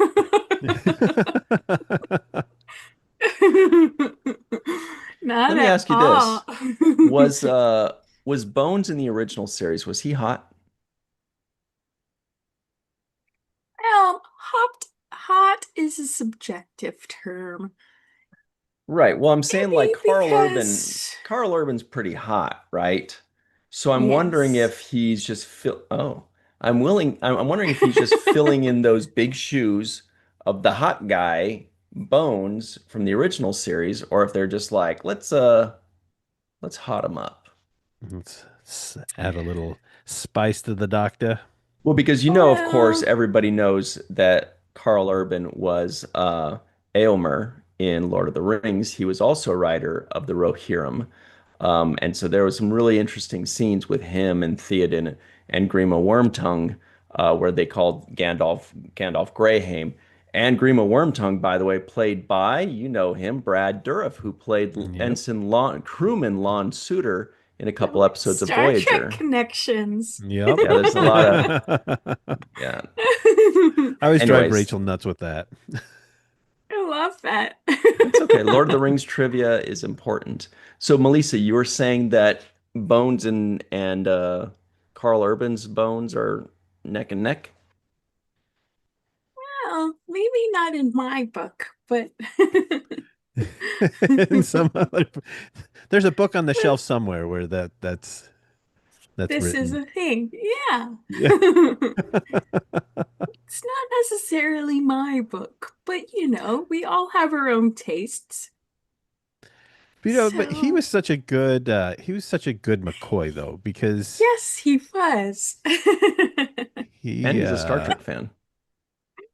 Let Not me at ask you this. all. Was Bones in the original series, was he hot? Hot is a subjective term. Right. Well, I'm saying like Maybe because Carl Urban's pretty hot, right? So I'm wondering yes. if he's just I'm wondering if he's just filling in those big shoes of the hot guy Bones from the original series, or if they're just like, let's hot him up. Let's add a little spice to the doctor. Well, because of course, Well, everybody knows that Carl Urban was Éomer in Lord of the Rings. He was also a writer of the Rohirrim. And so there was some really interesting scenes with him and Theoden and Grima Wormtongue where they called Gandalf Greyhame. And Grima Wormtongue, by the way, played by, you know him, Brad Dourif, who played Yep. Ensign Lon, crewman Lon Suitor in a couple Oh, episodes of Star Trek Voyager. connections. Yep. Yeah, there's a lot of yeah. I always drive Anyways, Rachel nuts with that. I love that. it's okay. Lord of the Rings trivia is important. So, Melissa, you were saying that Bones and Carl Urban's Bones are neck and neck. Well, maybe not in my book, but And some other, there's a book on the shelf somewhere where that's this is written. a thing. Yeah. Yeah. It's not necessarily my book, but we all have our own tastes. But he So, was he was such a good McCoy though, because yes, he was. And he he's a Star Trek fan.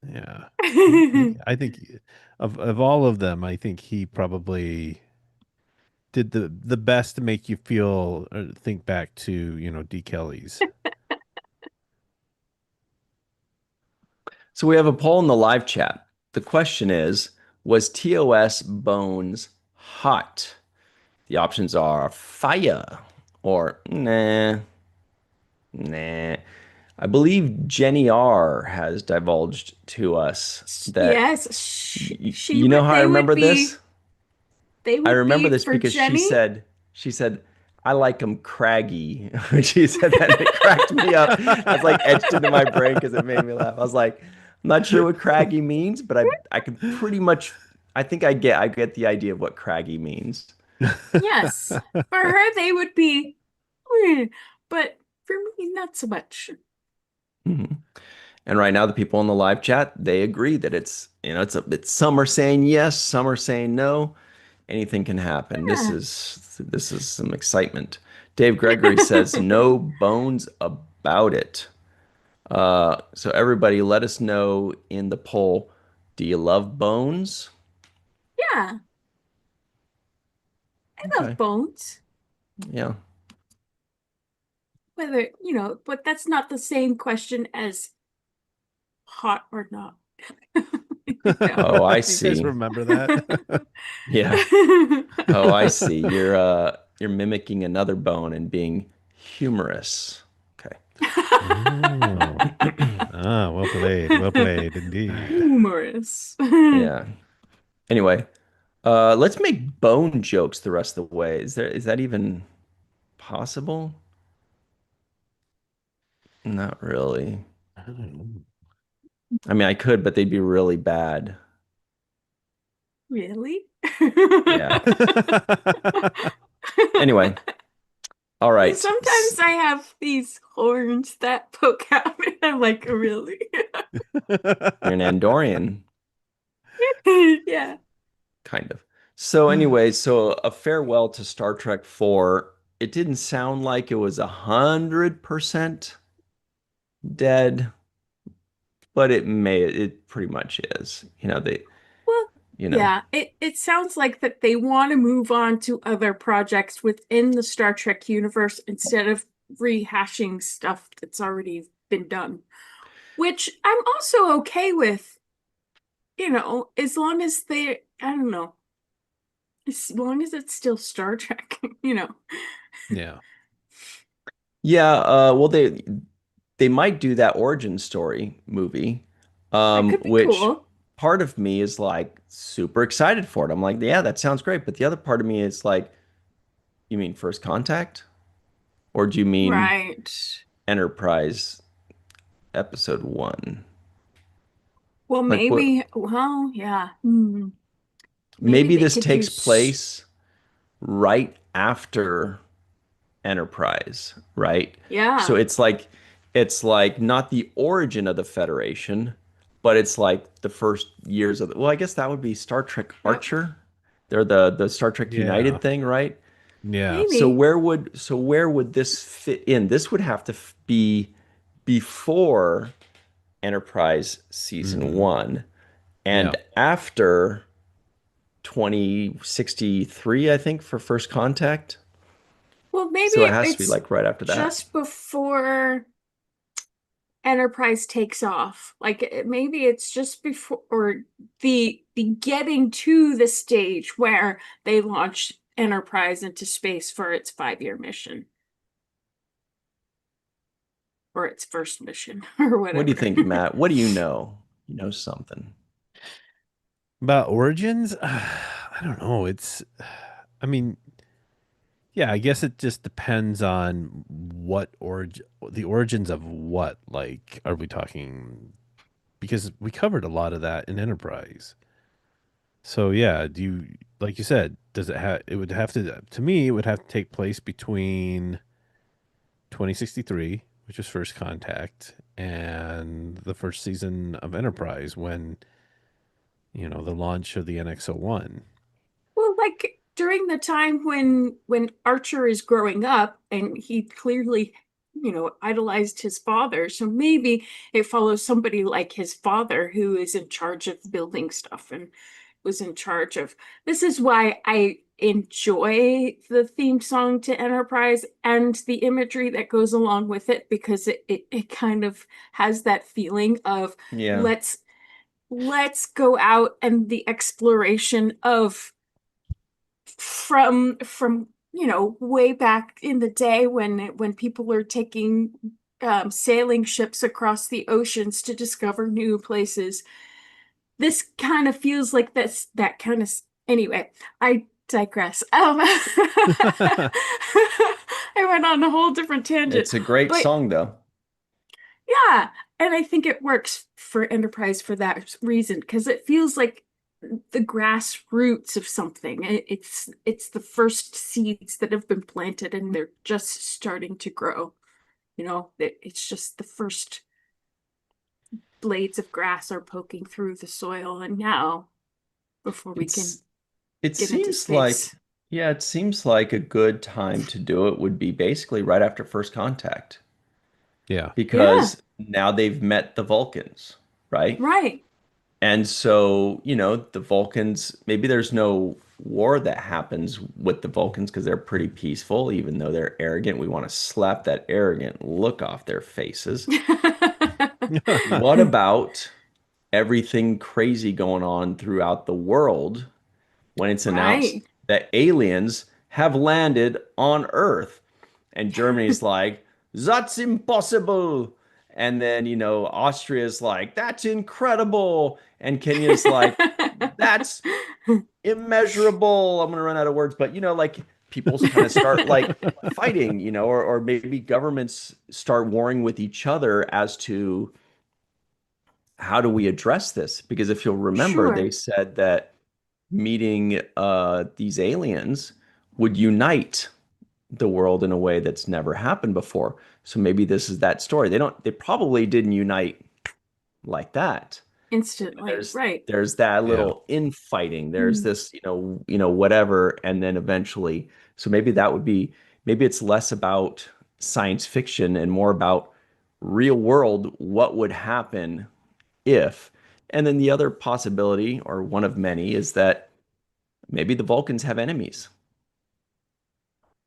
yeah. I think of all of them, I think he probably did the best to make you feel or think back to, D. Kelly's. So we have a poll in the live chat. The question is, was TOS Bones hot? The options are fire or nah, nah. I believe Jenny R has divulged to us that Yes, she you know would how I remember this? they I would remember be this for because Jenny. she said I like them craggy. When she said that, and it cracked me up. That's like etched into my brain because it made me laugh. I was like, I'm not sure what craggy means, but I can pretty much I think I get the idea of what craggy means. Yes, for her they would be, "Eh," but for me not so much. Mhm. And right now, the people in the live chat, they agree that it's some are saying yes, some are saying no. Anything can happen. Yeah. This is some excitement. Dave Gregory says no bones about it. So everybody, let us know in the poll. Do you love bones? Yeah, I love Okay. bones. Yeah. Whether, but that's not the same question as hot or not. You know. Oh, I You guys see. remember that? Yeah. Oh, I see. You're mimicking another bone and being humorous. Okay. Oh. Well played indeed. Humorous. Yeah. Anyway, let's make bone jokes the rest of the way. Is that even possible? Not really. I don't know. I mean, I could, but they'd be really bad. Really? Yeah. Anyway, all right. Sometimes I have these horns that poke out, and I'm like, really? You're an Andorian, Yeah. kind of. So anyway, so a farewell to Star Trek 4. It didn't sound like it was 100% dead, but it pretty much is. Well, You know. yeah, it sounds like that they want to move on to other projects within the Star Trek universe instead of rehashing stuff that's already been done, which I'm also okay with, as long as I don't know, as long as it's still Star Trek. Yeah. Yeah, well they might do that origin story movie, That could be which cool. part of me is like super excited for it. I'm like, yeah, that sounds great. But the other part of me is like, you mean First Contact? Or do you mean Right. Enterprise episode one? Well, Like what yeah. Maybe maybe they this could do takes place right after Enterprise, right? So yeah. it's like not the origin of the Federation, but it's like the first years of well, I guess that would be Star Trek Yep. Archer. They're the Star Trek Yeah. United thing, right? Yeah. Maybe. So where would this fit in? This would have to be before Enterprise season Hmm. one Yeah. and after 2063, I think, for First Contact. Well, maybe So it has to be it's like right after that. just before Enterprise takes off. Like maybe it's just before or the getting to the stage where they launch Enterprise into space for its 5-year mission or its first mission or What do you whatever. think, Matt? What do you know? You know something. About Origins, I don't know. I mean, yeah, I guess it just depends on the origins of what. Like, are we talking? Because we covered a lot of that in Enterprise. So yeah, like you said, does it have? It would have to me, it would have to take place between 2063, which was First Contact, and the first season of Enterprise when the launch of the NX-01. Well, like during the time when Archer is growing up and he clearly, idolized his father. So maybe it follows somebody like his father who is in charge of building stuff and was in charge of. This is why I enjoy the theme song to Enterprise and the imagery that goes along with it because it kind of has that feeling of Yeah. let's go out and the exploration of from way back in the day when people were taking sailing ships across the oceans to discover new places. This kind of feels like that kind of anyway. I digress. I went on a whole different tangent, It's a great but song, though. yeah, and I think it works for Enterprise for that reason because it feels like the grassroots of something. It's the first seeds that have been planted and they're just starting to grow. It's just the first blades of grass are poking through the soil, and now before we can It's it get into seems like space. yeah, it seems like a good time to do it would be basically right after first contact Yeah. Yeah, because now they've met the Vulcans, right? right. And so, the Vulcans, maybe there's no war that happens with the Vulcans because they're pretty peaceful, even though they're arrogant. We want to slap that arrogant look off their faces. What about everything crazy going on throughout the world when it's announced Right. that aliens have landed on Earth? And Germany's like, that's impossible. And then, Austria's like, that's incredible. And Kenya's like, that's immeasurable. I'm gonna run out of words, but like people's kind of start like fighting, or maybe governments start warring with each other as to how do we address this? Because if you'll remember, they Sure. said that meeting these aliens would unite the world in a way that's never happened before. So maybe this is that story. They probably didn't unite like that. Instantly. There's Right. there's that Yeah. little infighting. There's Mm. this, whatever, and then eventually. So maybe it's less about science fiction and more about real world, what would happen if. And then the other possibility, or one of many, is that maybe the Vulcans have enemies,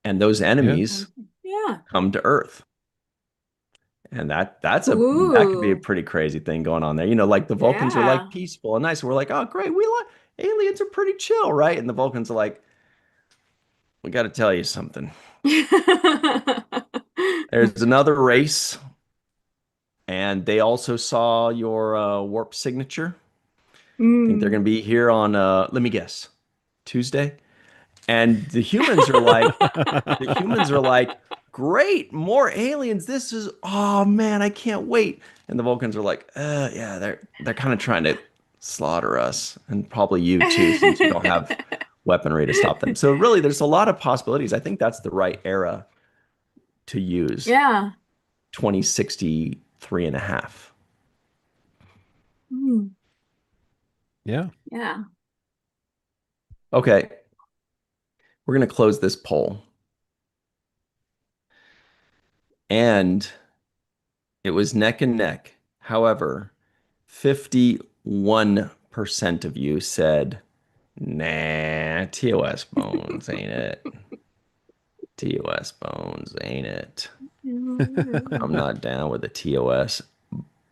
and those Yeah. enemies Yeah. come to Earth. And that could be a Ooh. pretty crazy thing going on there. Like the Vulcans are like Yeah. peaceful and nice. We're like, oh great, we like aliens are pretty chill, right? And the Vulcans are like, we got to tell you something. There's another race, and they also saw your warp signature. Think they're Mm. gonna be here on let me guess, Tuesday. And the humans are like, great, more aliens. This is, oh man, I can't wait. And the Vulcans are like, yeah, they're kind of trying to slaughter us, and probably you too, since you don't have weaponry to stop them. So really, there's a lot of possibilities. I think that's the right era to use. Yeah. 2063 and a half. Mm. Yeah. Yeah. Okay, we're gonna close this poll, and it was neck and neck. However, 51% of you said, nah, TOS bones ain't it. TOS bones ain't it. I'm not down with the TOS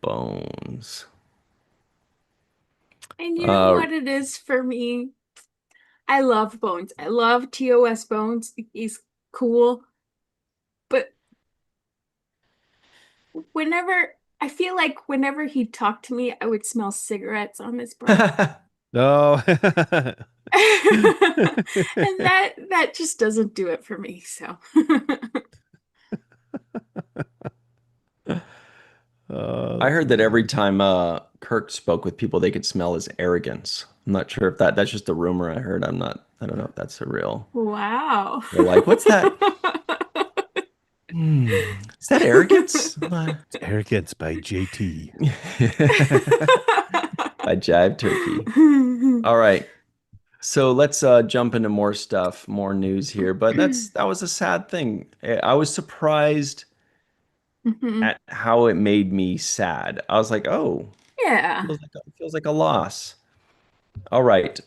Bones. And you know Uh, what it is for me? I love Bones. I love TOS Bones. He's cool. But whenever I feel like whenever he talked to me, I would smell cigarettes on his breath. No. And that just doesn't do it for me. So I That's heard that every amazing. time Kirk spoke with people, they could smell his arrogance. I'm not sure if that's just a rumor I heard. I don't know if that's a real. wow. They're like, what's that? Is that arrogance? It's Arrogance by JT. By Jive Turkey. All right. So let's jump into more stuff, more news here. But that was a sad thing. I was surprised Mhm. at how it made me sad. I was like, oh, Yeah. feels like a loss. All right.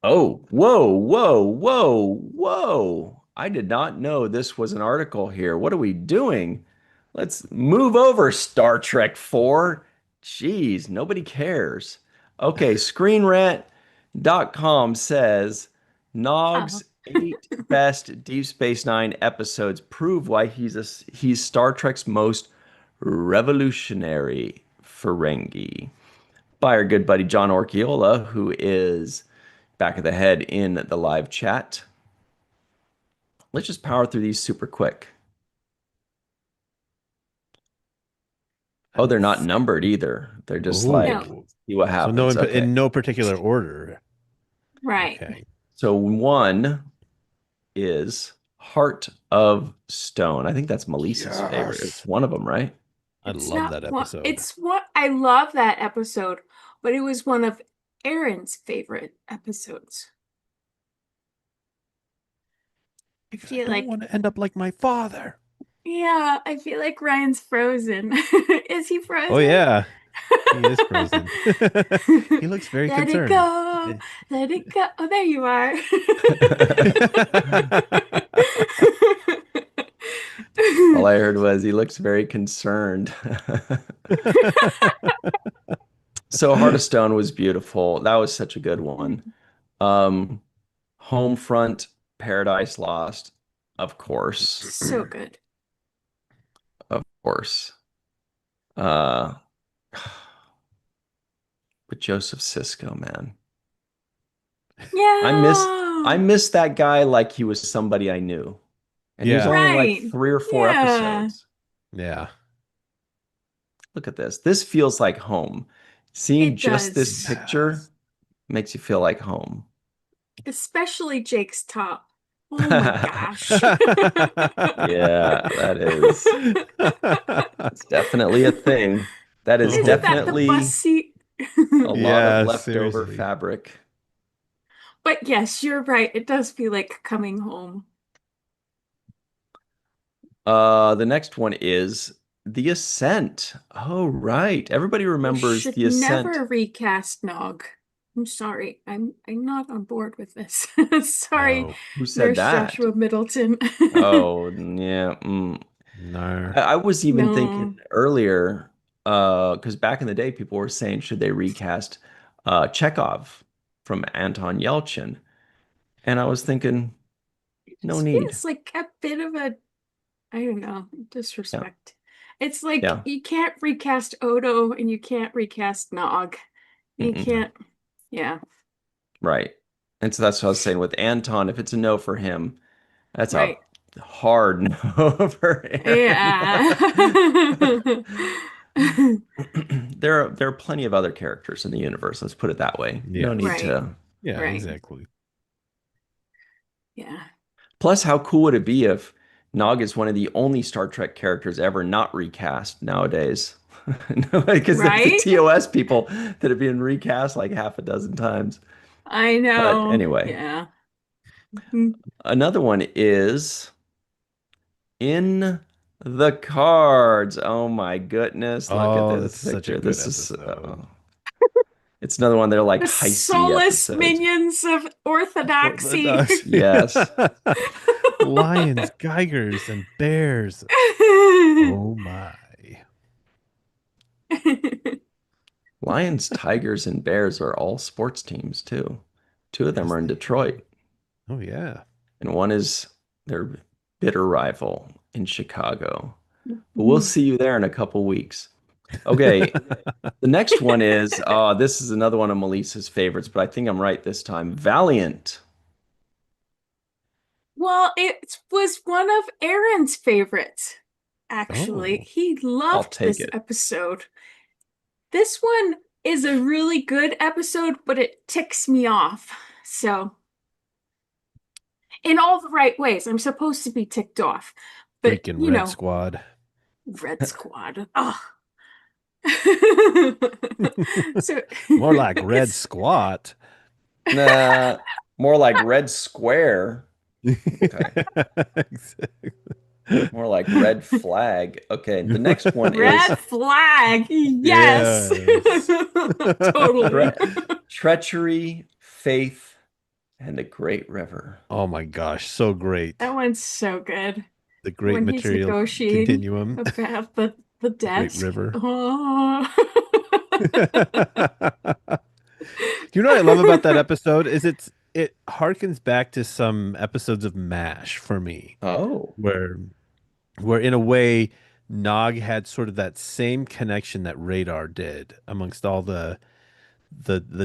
Oh, whoa, whoa, whoa, whoa. I did not know this was an article here. What are we doing? Let's move over, Star Trek 4. Jeez, nobody cares. Okay, ScreenRant.com says Oh. Nog's eight best Deep Space Nine episodes prove why he's Star Trek's most revolutionary Ferengi. By our good buddy John Orchiola, who is back of the head in the live chat. Let's just power through these super quick. Oh, they're not numbered either. They're just like, No. Oh. see what So no happens. Okay. in no particular order. Right. Okay. So one is Heart of Stone. I think that's Melissa's favorite. It's Yes. one of them, right? I It's love not that one. episode. It's what I love that episode, but it was one of Aaron's favorite episodes. I Because I feel don't like, want to end up like my father. yeah, I feel like Ryan's frozen. Is he Oh frozen? yeah, he is frozen. He looks very Let it concerned. go. Let it go. Oh, there you are. All I heard was he looks very concerned. So Heart of Stone was beautiful. That was such a good one. Um, Homefront, Paradise Lost, of course. So good. Of course. Uh, but Joseph Sisko, man. I miss I Yeah. miss that guy like he was somebody I knew. And he was Yeah, only in like Right. 3 or 4 Yeah. episodes. yeah. Look at this. This feels like home. Seeing It just this does. picture makes you feel like home. Especially Jake's top. Oh my gosh. Yeah, that is. It's definitely a thing. That is Isn't that the bus definitely seat? a lot of Yeah, leftover seriously. fabric. But yes, you're right. It does feel like coming home. The next one is The Ascent. Oh, right. Everybody They remembers should The Ascent. never recast Nog. I'm sorry. I'm not on board with this. Sorry, No, Who said Nurse that? Joshua Middleton. Oh, yeah. no. I was even thinking No. earlier, because back in the day, people were saying, should they recast Chekhov from Anton Yelchin? And I was thinking, It no just need. feels like a bit of a, I don't know, Yeah, disrespect. It's like yeah. you can't recast Odo and you can't recast Nog. You Mm-mm. can't, yeah, Right. And so that's what I was saying with Anton. If it's a no for him, that's a right. hard no for Aaron. Yeah. There are plenty of other characters in the universe. Let's put it that way. No Yeah, need Right, to. yeah, right. exactly. Yeah. Plus, how cool would it be if Nog is one of the only Star Trek characters ever not recast nowadays? Because there's the Right? TOS people that have been recast like half a dozen times. I But know. anyway, Yeah. Mhm. another one is In the Cards. Oh my goodness, look at Oh, this that's such a picture. good This is episode. it's another one. They're like The heisty soulless episodes. minions of orthodoxy. Orthodox. Yes. Lions, Geigers, and bears. Oh my. Lions, Tigers, and Bears are all sports teams too. Two of them Yes, are in they Detroit, are. Oh yeah. and one is their bitter rival in Chicago. But we'll Mm. see you there in a couple weeks. Okay, the next one is this is another one of Melissa's favorites, but I think I'm right this time. Valiant. Well, it was one of Aaron's favorites, actually. Oh, He I'll loved take this it. episode. This one is a really good episode, but it ticks me off. So, in all the right ways, I'm supposed to be ticked off. But, freaking Red Squad. Red Squad. Oh. So, More like Red it's Squat. Nah, more like Red Square. Okay. Exactly. More like Red Flag. Okay, the next one is Red Flag. Yes. Yes. Totally. Treachery, Faith, and the Great River. Oh my gosh, so great. That one's so good. The great When he's material negotiating continuum, about the the great desk. river. Oh. Do you know what I love about that episode is it harkens back to some episodes of MASH for me, Oh, where in a way Nog had sort of that same connection that Radar did amongst all the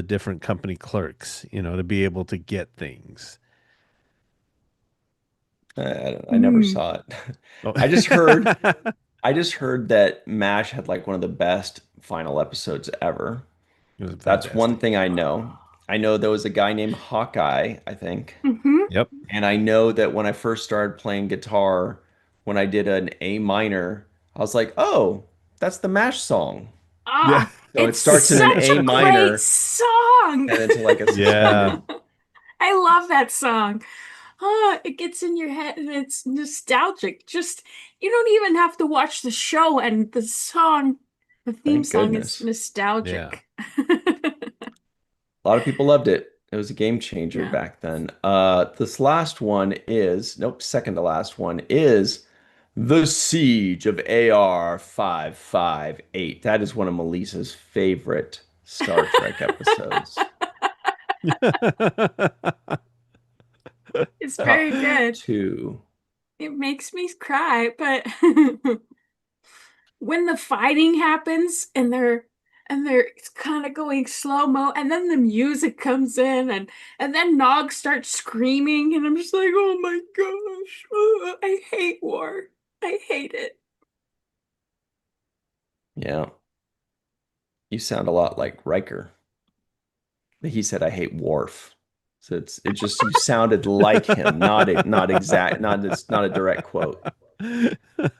different company clerks, to be able to get things. I never Mm. saw it. Oh. I just heard I just heard that MASH had like one of the best final episodes ever. It was That's one fantastic. thing I know. I know there was a guy named Hawkeye, I think. Hmm. Yep. And I know that when I first started playing guitar, when I did an A minor, I was like, oh, that's the MASH song. Yeah. Ah, So it it's starts in an such A a great minor song. and into like a Yeah. suspended. I love that song. Oh, it gets in your head and it's nostalgic. Just, you don't even have to watch the show, and the theme Thank song is goodness. Yeah. nostalgic. A lot of people loved it. It was a game changer Yeah. back then. This last one is, nope, second to last one is The Siege of AR 558. That is one of Melissa's favorite Star Trek episodes. It's very good. Two. It makes me cry, but when the fighting happens and they're kind of going slow-mo, and then the music comes in, and then Nog starts screaming, and I'm just like, oh my gosh, I hate war. I hate it. Yeah. You sound a lot like Riker. He said, I hate Worf. So it just you sounded like him, not exact, not a direct quote. He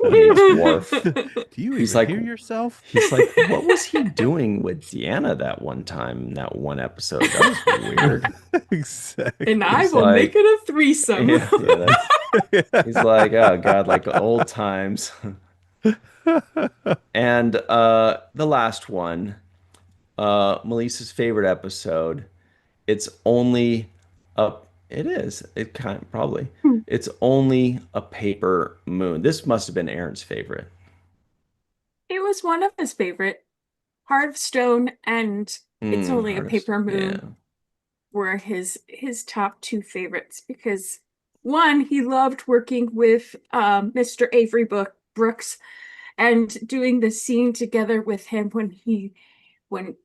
hates Worf. Do you He's even like hear yourself? he's like, what was he doing with Deanna that one time, that one episode? That was weird. Exactly. And I He's will make like, it a threesome. he's like, oh God, like old times. And the last one, Melissa's favorite episode. It's only a it is. It kind of probably. It's only a paper moon. This must have been Aaron's favorite. It was one of his favorite. Heart of Stone and It's Only a Hardest. Paper Yeah. Moon were his top two favorites, because one, he loved working with Mr. Avery Brooks and doing the scene together with him when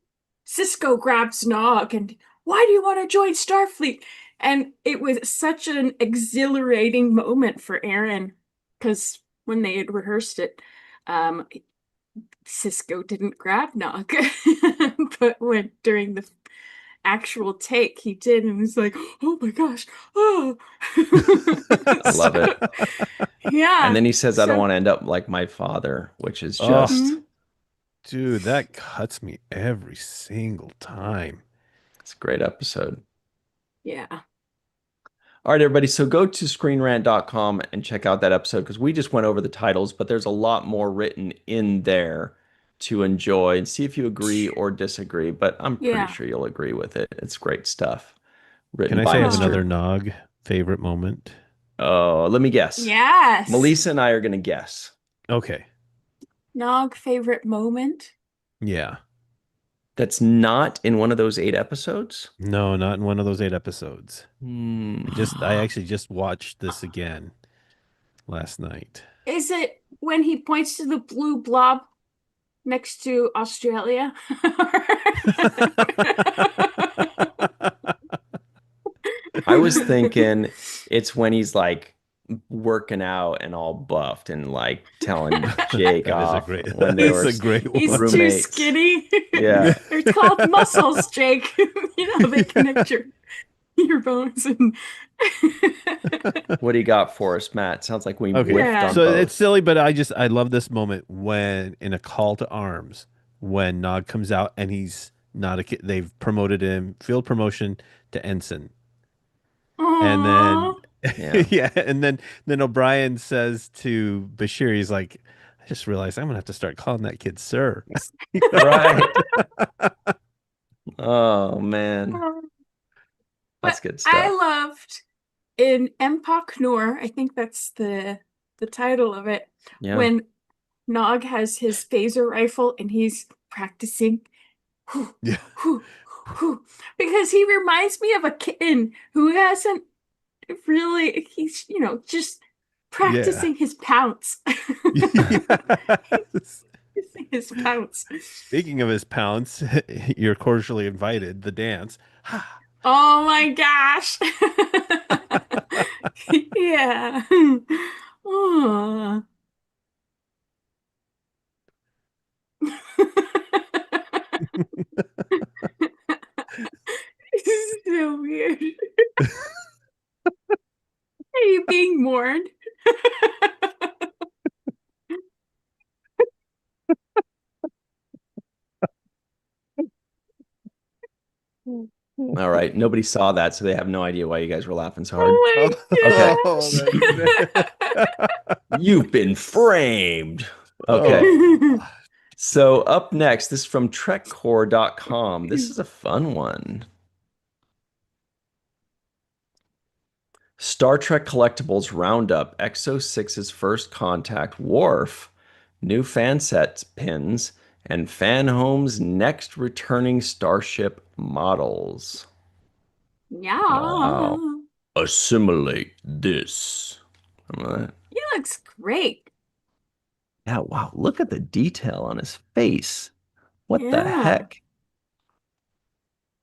Cisco grabs Nog and, why do you want to join Starfleet? And it was such an exhilarating moment for Aaron, because when they had rehearsed it, um, Cisco didn't grab Nog, but when during the actual take he did, and was like, oh my gosh, oh. I love it. Yeah. And then he says, I don't So, want to end up like my father, which is Oh, just, dude, that cuts me every single time. it's a great episode. yeah. All right, everybody. So go to screenrant.com and check out that episode because we just went over the titles, but there's a lot more written in there to enjoy and see if you agree or disagree. But I'm pretty Yeah. sure you'll agree with it. It's great stuff. Can Written I by say I have Mr. another Nog favorite moment? Oh, let me guess. Yes. Melissa and I are going to guess. Okay. Nog favorite moment. Yeah. That's not in one of those 8 episodes? No, not in one of those 8 episodes. Hmm. I actually just watched this again last night. Is it when he points to the blue blob next to Australia? I was thinking it's when he's like working out and all buffed and like telling Jake off when they That's were a great He's one. too roommates. skinny. Yeah. It's called muscles, Jake. You know, they connect your bones and What do you got for us, Matt? Sounds like we Okay. whiffed yeah. on So it's both. silly, but I love this moment when in a call to arms, when Nog comes out and he's not a kid, they've promoted him, field promotion to ensign. And then Aww. Yeah. yeah, and then O'Brien says to Bashir, he's like, I just realized I'm gonna have to start calling that kid sir. Right. Oh man. But That's good I stuff. loved in Empok Nor, I think that's the title of it, Yeah. when Nog has his phaser rifle and he's practicing. Whew, Yeah. whew, whew. Because he reminds me of a kitten who hasn't really, he's, just Yeah. practicing his pounce. Yes. Practicing his pounce. Speaking of his pounce, you're cordially invited. The dance. Oh my gosh. Yeah. Oh. This is so weird. Are you being mourned? All right. Nobody saw that, so they have no idea why you guys were laughing so hard. Oh Okay. Oh, that's You've been framed. Okay. oh. my So up next, this is from trekcore.com. This gosh. is a fun one. Star Trek Collectibles Roundup Exo 6's First Contact Worf, new fan sets pins, and Fan Home's next returning Starship models. Yeah. Wow. Assimilate this. He looks great. Yeah, wow. Look at the detail on his face. What the Yeah. heck?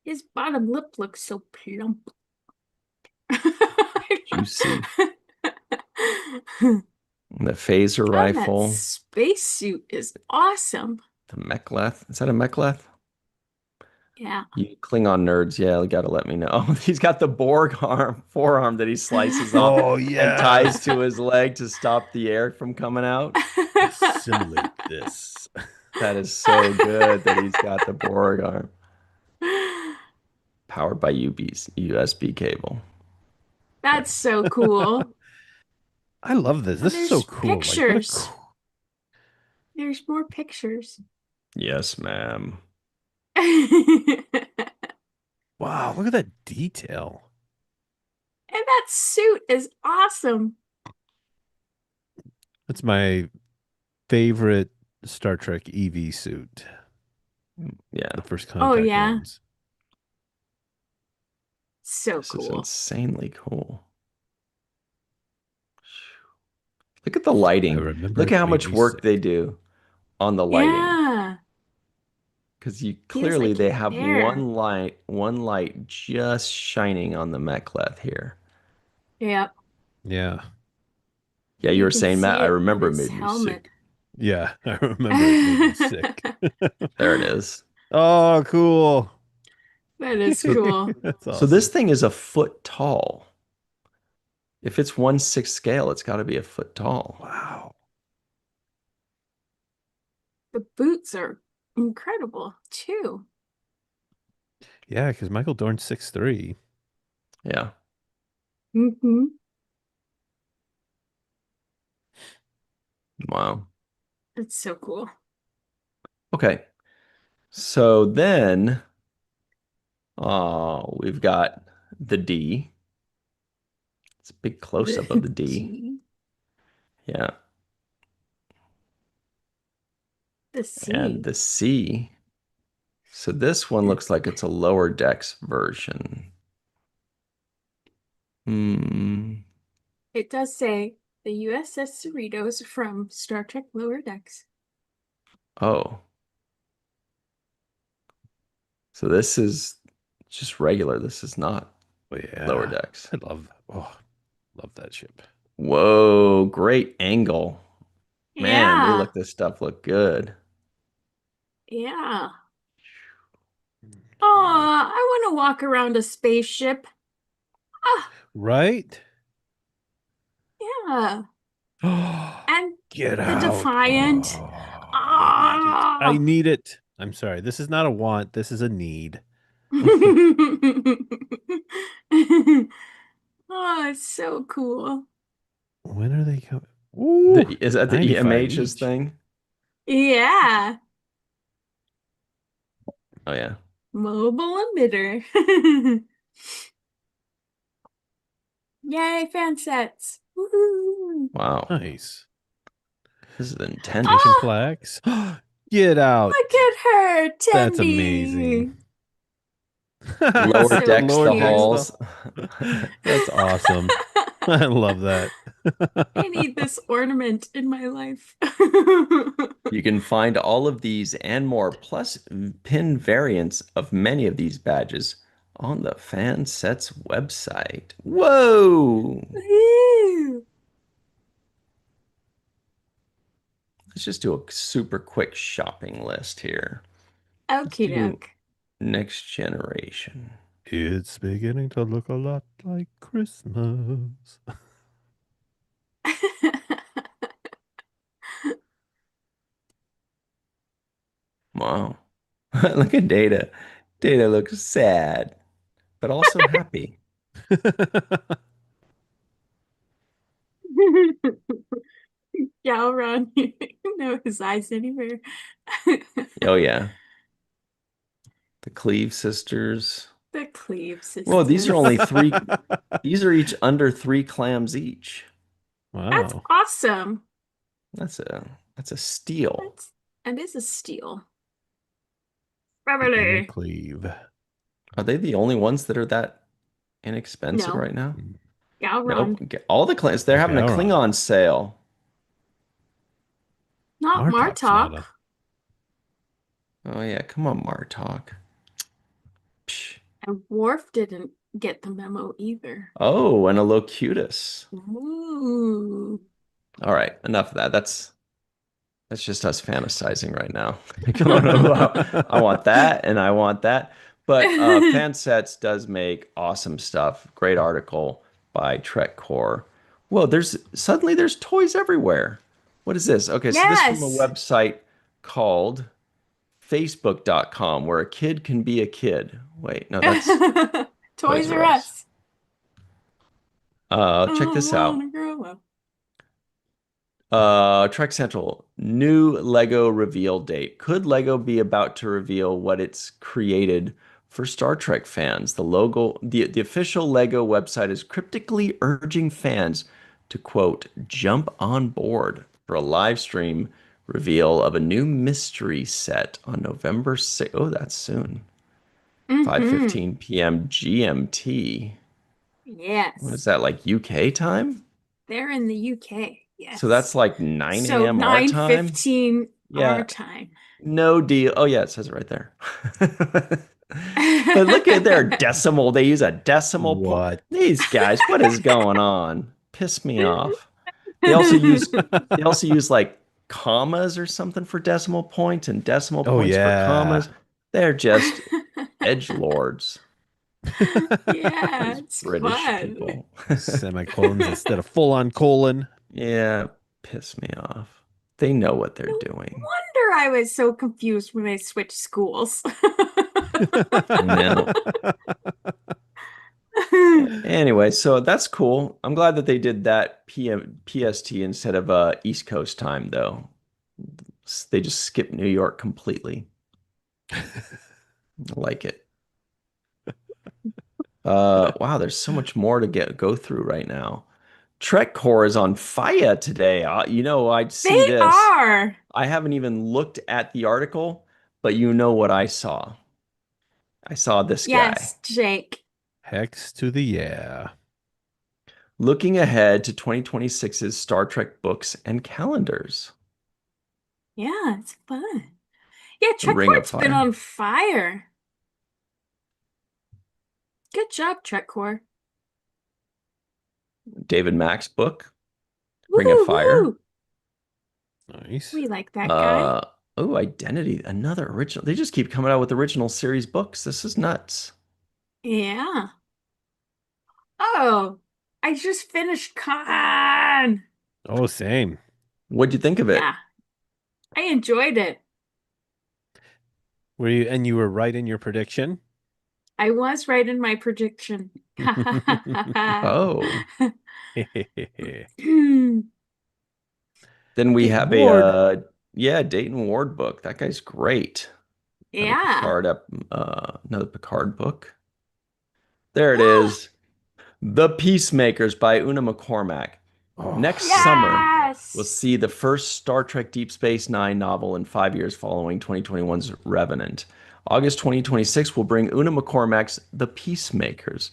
His bottom lip looks so plump. Juicy. The phaser And that rifle, spacesuit is awesome. the mechleth. Is that a mechleth? Yeah. You Klingon nerds, yeah, you gotta let me know. He's got the Borg forearm that he slices off Oh and ties yes. to his leg to stop the air from coming out. Assimilate this. That is so good that he's got the Borg arm powered by USB cable. Yeah. That's so cool. I love this. And This is so there's cool. Like what a pictures. cool. There's more pictures. Yes, ma'am. And Wow, look at that detail. that suit is awesome. That's my favorite Star Trek EV suit. Yeah, The first Oh, contact yeah. ones. So this is cool. insanely cool. Look at the I lighting. remember Look it at how made much me work they sick. do on the lighting. Yeah. Because you Feels clearly like they you're have there. one light just shining on the mechleth here. Yep. Yeah. Yeah, you You were can saying, Matt, see I it on remember it his made me helmet. sick. Yeah. I remember it made me sick. There it is. Oh, cool. That is So cool. That's so this awesome. thing is a foot tall. If it's 1/6 scale, it's got to be a foot tall. Wow. The boots are incredible too. Yeah, because Michael Dorn's 6'3". Yeah. Mm-hmm. Wow. It's so cool. Okay. So then we've got the D. It's a big close-up of The the D. G. Yeah. The and sea. the sea. So this one looks like it's a lower decks version. Hmm. It does say the USS Cerritos from Star Trek Lower Decks. Oh, so this is just regular. This is not Oh lower yeah. decks. I love that ship. Whoa, great angle. Man, they Yeah, look this stuff look good. yeah. My Oh, I want to walk around a spaceship. Ah, right? yeah. And Get the out. Defiant. Oh, I need it. I Ah. need it. I'm sorry. This is not a want. This is a need. Oh, it's so cool. When are they coming? Ooh, Is that the 95 EMH's each. thing? Yeah. Oh yeah. Mobile emitter. Yay, fan sets. Woohoo. Wow. Nice. This is intense. Station Oh, plaques. Get out. look at her That's amazing. tending. That's Lower so decks Lower the decks cute. stuff. halls. That's awesome. I love that. I need this ornament in my life. You can find all of these and more, plus pin variants of many of these badges on the Fansets website. Whoa! Woo. Let's just do a super quick shopping list here. Let's Okie do doke. next generation. It's beginning to look a lot like Christmas. Wow. Look at Data. Data looks sad, but also happy. Galron, you know his eyes anywhere. Oh yeah. The Cleve sisters. The Cleve Whoa, these are sisters. only three. These are each under 3 clams each. That's Wow. awesome. That's a steal. That is a steal. Keeping it Beverly. cleave. Are they the only ones that are that inexpensive No. right now? Nope. Galron. All the clans, they're Okay, having a Elrond. Klingon sale. Not Martok's not Martok. a. Oh yeah, come on, Martok. Psh. And Worf didn't get the memo either. Oh, and a Locutus. Ooh. All right, enough of that. That's just us fantasizing right now. Come on, I want that and I want that. But Fansets does make awesome stuff. Great article by Trek Core. Whoa, there's toys everywhere. What is this? Okay, so this is from a Yes. website called Facebook.com where a kid can be a kid. Wait, no, that's Toys Toys R R Us. Us. Check I this wanna out. grow up. Trek Central, new Lego reveal date. Could Lego be about to reveal what it's created for Star Trek fans? The official Lego website is cryptically urging fans to quote, jump on board for a live stream reveal of a new mystery set on November 6th. Oh, that's soon. Mm-hmm. 5:15 p.m. GMT. What is Yes. that, like UK time? They're in the UK. So Yes. that's like 9 So a.m. our time? 9:15 our Yeah, time. no deal. Oh, yeah, it says it right there. But look at their decimal. They use a decimal point. What? These guys, what is going on? Piss me off. They also use they also use like commas or something for decimal points and decimal Oh points for commas. yeah. They're just edge lords. Yeah, These it's British fun. people. Semicolons instead of full on colon. Yeah, piss me off. They know what they're No doing. wonder I was so confused when they switched schools. No. Anyway, so that's cool. I'm glad that they did that PST instead of East Coast time, though. They just skipped New York completely. I like it. Wow, there's so much more to go through right now. Trek Core is on fire today. I'd see They this. are. I haven't even looked at the article, but you know what I saw. I saw this guy. Yes, Jake. Hex to the yeah. Looking ahead to 2026's Star Trek books and calendars. Yeah, it's fun. Yeah, Trek Ring of Core's been Fire. on fire. Good job, Trek Core. David Mack's book, Ring of Fire. Woohoo! Nice. We like that guy. Uh, oh, Identity, another original. They just keep coming out with original series books. This is nuts. Yeah. Oh, I just finished Con. Oh, same. What'd you think of it? Yeah, I enjoyed it. You were right in your prediction? I was right in my prediction. Oh, Hmm. then we Dayton have Ward. Dayton Ward book. That guy's great. Yeah. Another Picard book. There it is. The Peacemakers by Una McCormack. Oh, Next summer, we'll Yes. see the first Star Trek Deep Space Nine novel in 5 years following 2021's Revenant. August 2026 will bring Una McCormack's The Peacemakers,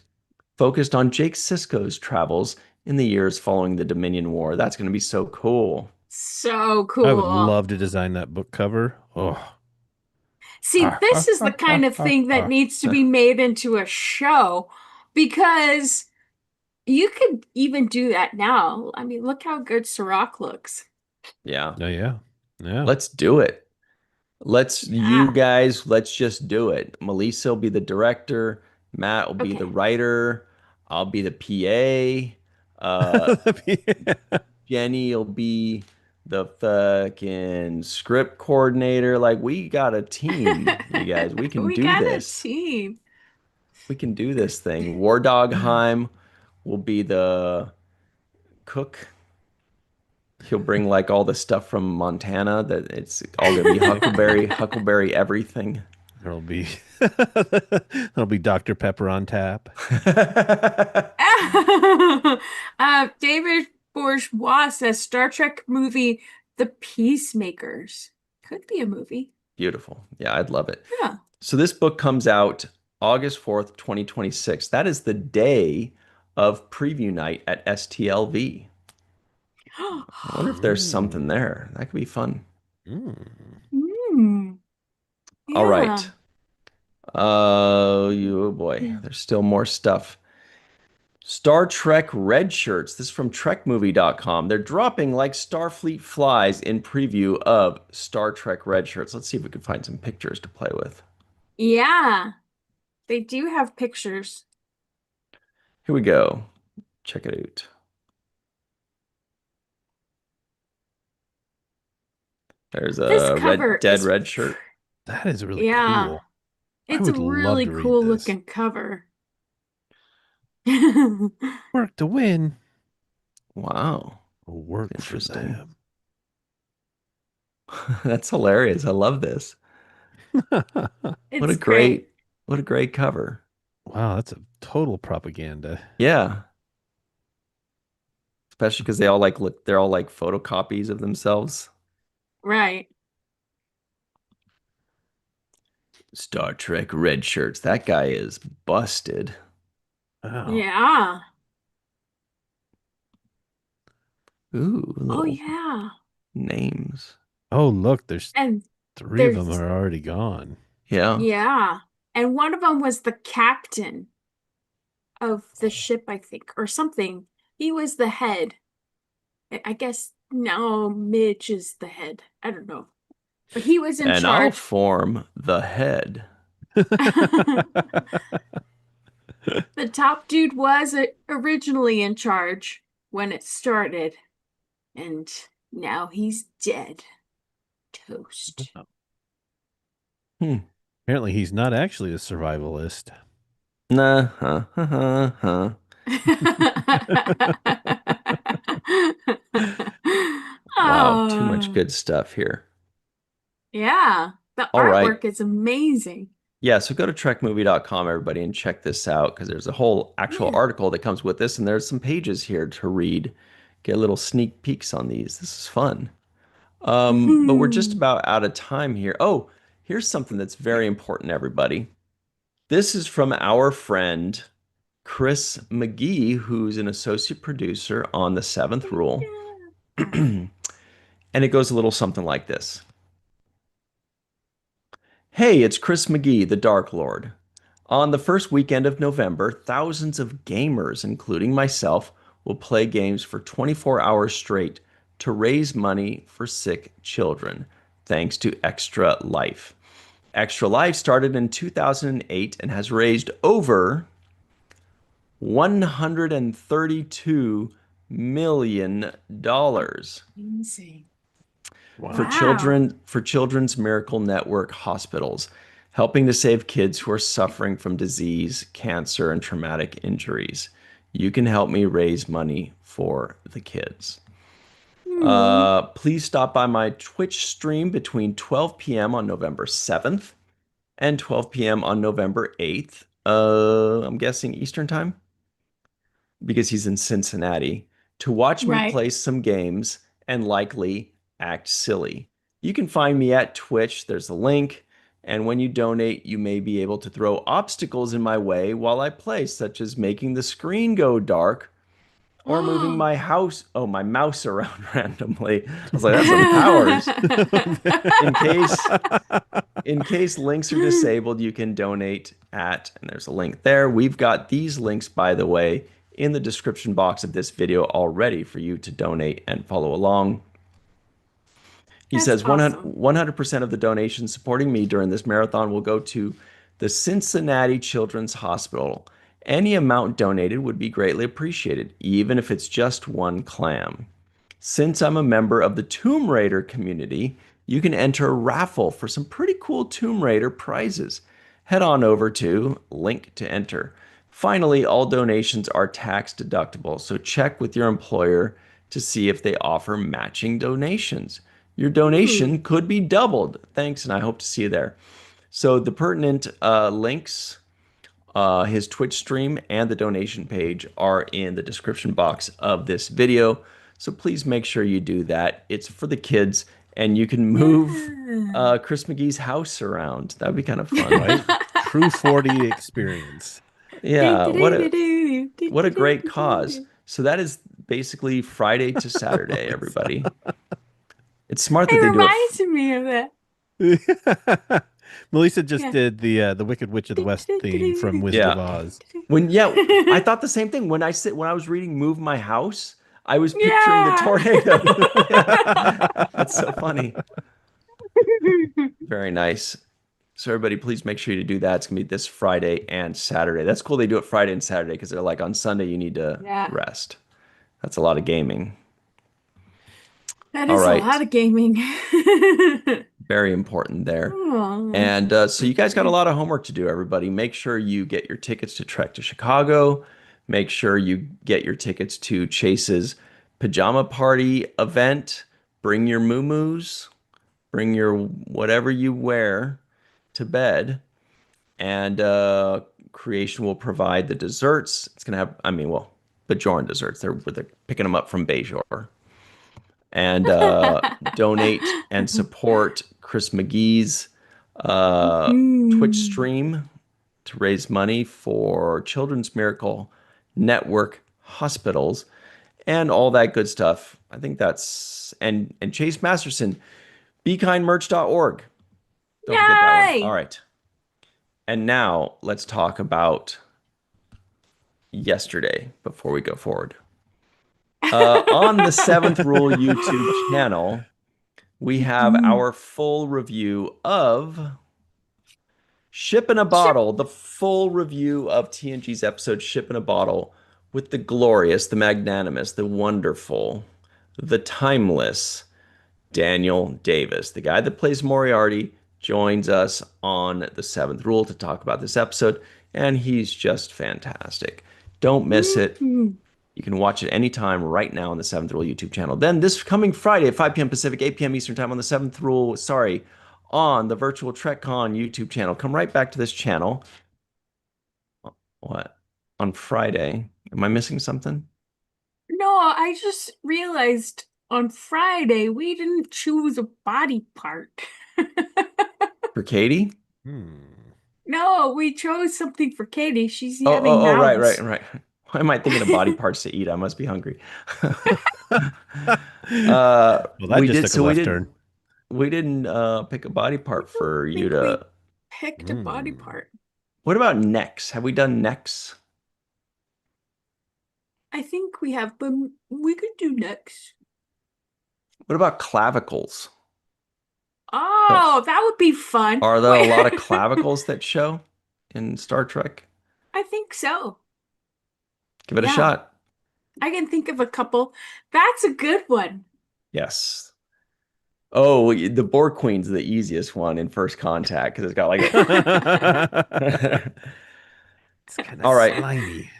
focused on Jake Sisko's travels in the years following the Dominion War. That's going to be so cool. So I would cool. love to design that book cover. Oh. See, this is the kind of thing that needs to be made into a show because you could even do that now. I mean, look how good Cirroc looks. Yeah. Oh, yeah. Yeah. Let's do it. Yeah. Let's just do it. Melissa will be the director. Matt will be the Okay. writer. I'll be the PA. Jenny will be the fucking script coordinator. Like, we got a team, you guys. We can We do got a this. team. We can do this thing. War Dogheim will be the cook. He'll bring like all the stuff from Montana that it's all gonna be Huckleberry everything. There'll be there'll be Dr. Pepper on tap. David Bourgeois says Star Trek movie The Peacemakers. Could be a movie. Beautiful. Yeah, I'd love it. Yeah. So this book comes out August 4th, 2026. That is the day of preview night at STLV. I wonder if there's something there. That could be fun. Mm. Mm. All Yeah. right. Oh boy, there's still more stuff. Star Trek red shirts. This is from trekmovie.com. They're dropping like Starfleet flies in preview of Star Trek red shirts. Let's see if we can find some pictures to play with. Yeah. They do have pictures. Here we go. Check it out. There's This a cover dead is red shirt. That is really yeah. cool. It's a would love really to read cool this. looking cover. Work to win. Wow. We'll work for Interesting. them. That's hilarious. I love this. It's great. What a great cover. Wow, that's a total propaganda. Yeah. Especially because they all they're all like photocopies of themselves. Right. Star Trek red shirts. That guy is busted. Wow. Yeah. Ooh, Oh little yeah. names. Oh, look, there's And 3 of them there's are already gone. Yeah. yeah. And one of them was the captain of the ship, I think, or something. He was the head. I guess no, Midge is the head. I don't know. But he was in And I'll charge. form the head. The top dude was originally in charge when it started, and now he's dead. Toast. Apparently, he's not actually a survivalist. Nah. Huh. Wow. Too much Oh, good stuff here. yeah. The All right. artwork is amazing. Yeah, so go to trekmovie.com, everybody, and check this out because there's a whole actual Yeah. article that comes with this, and there's some pages here to read. Get little sneak peeks on these. This is fun. But we're just Mhm. about out of time here. Oh, here's something that's very important, everybody. This is from our friend Chris McGee, who's an associate producer on The Seventh Rule. Yeah. And it goes a little something like this. Hey, it's Chris McGee, the Dark Lord. On the first weekend of November, thousands of gamers, including myself, will play games for 24 hours straight to raise money for sick children, thanks to Extra Life. Extra Life started in 2008 and has raised over $132 million Amazing. for Wow. Wow. Children's Miracle Network hospitals, helping to save kids who are suffering from disease, cancer, and traumatic injuries. You can help me raise money for the kids. Hmm. Please stop by my Twitch stream between 12 p.m. on November 7th and 12 p.m. on November 8th. I'm guessing Eastern time because he's in Cincinnati, to watch me Right. play some games and likely act silly. You can find me at Twitch, there's a link, and when you donate, you may be able to throw obstacles in my way while I play, such as making the screen go dark or moving my mouse around randomly. I was like, that's some powers. In case links are disabled, you can donate at, and there's a link there. We've got these links, by the way, in the description box of this video already for you to donate and follow along. He That's says awesome. 100% of the donations supporting me during this marathon will go to the Cincinnati Children's Hospital. Any amount donated would be greatly appreciated, even if it's just one clam. Since I'm a member of the Tomb Raider community, you can enter a raffle for some pretty cool Tomb Raider prizes. Head on over to link to enter. Finally, all donations are tax deductible, so check with your employer to see if they offer matching donations. Your Hmm. donation could be doubled. Thanks, and I hope to see you there. So the pertinent links, his Twitch stream, and the donation page are in the description box of this video. So please make sure you do that. It's for the kids, and you can move Yeah. Chris McGee's house around. That would be kind of fun. Right? True 40 experience. Yeah, what a great cause. So that is basically Friday to Saturday, everybody. It's smart that It they do it. reminds me of that. Melissa just Yeah. did the Wicked Witch of the West theme from Wizard of Yeah. Oz. I thought the same thing when I was reading Move My House, I was picturing the Yeah. tornado. That's so funny. Very nice. So everybody, please make sure you do that. It's gonna be this Friday and Saturday. That's cool. They do it Friday and Saturday because they're like on Sunday you need to Yeah. rest. That's a lot of gaming. That All is a lot right. of gaming. Very important there. Oh. And so you guys got a lot of homework to do, everybody. Make sure you get your tickets to Trek to Chicago. Make sure you get your tickets to Chase's pajama party event. Bring your muumuus. Bring your whatever you wear to bed. And Creation will provide the desserts. It's going to have, I mean, well, Bajoran desserts. They're picking them up from Bajor. And donate and support Chris McGee's Twitch Hmm. stream to raise money for Children's Miracle Network hospitals and all that good stuff. I think that's and Chase Masterson, bekindmerch.org. Don't forget that one. All Yay! right. And now let's talk about yesterday before we go forward. On the Seventh Rule YouTube channel, we have our full review of Ship in a Ship. Bottle, the full review of TNG's episode Ship in a Bottle with the glorious, the magnanimous, the wonderful, the timeless Daniel Davis. The guy that plays Moriarty joins us on the Seventh Rule to talk about this episode, and he's just fantastic. Don't miss it. Mhm. You can watch it anytime right now on the Seventh Rule YouTube channel. Then this coming Friday at 5 p.m. Pacific, 8 p.m. Eastern Time on the Seventh Rule, sorry, on the Virtual TrekCon YouTube channel. Come right back to this channel. What? On Friday. Am I missing something? No, I just realized on Friday we didn't choose a body part. For Katie? Hmm. No, we chose something for Katie. She's Oh, having oh, oh, right, right, mounds. right. Why am I thinking of body parts to eat? I must be hungry. Well, that We just did, took a so we left didn't turn. we didn't pick a body I part don't for you think we to. picked a body Hmm. part. What about necks? Have we done necks? I think we have, but we could do next. What about clavicles? Uh, Oh, that would be fun. Are there a Wait, lot of clavicles that show in Star Trek? I think so. Give it a Yeah, shot. I can think of a couple. That's a good one. Yes. Oh, the Borg Queen's the easiest one in First Contact because it's got like It's a. kind of All right. slimy.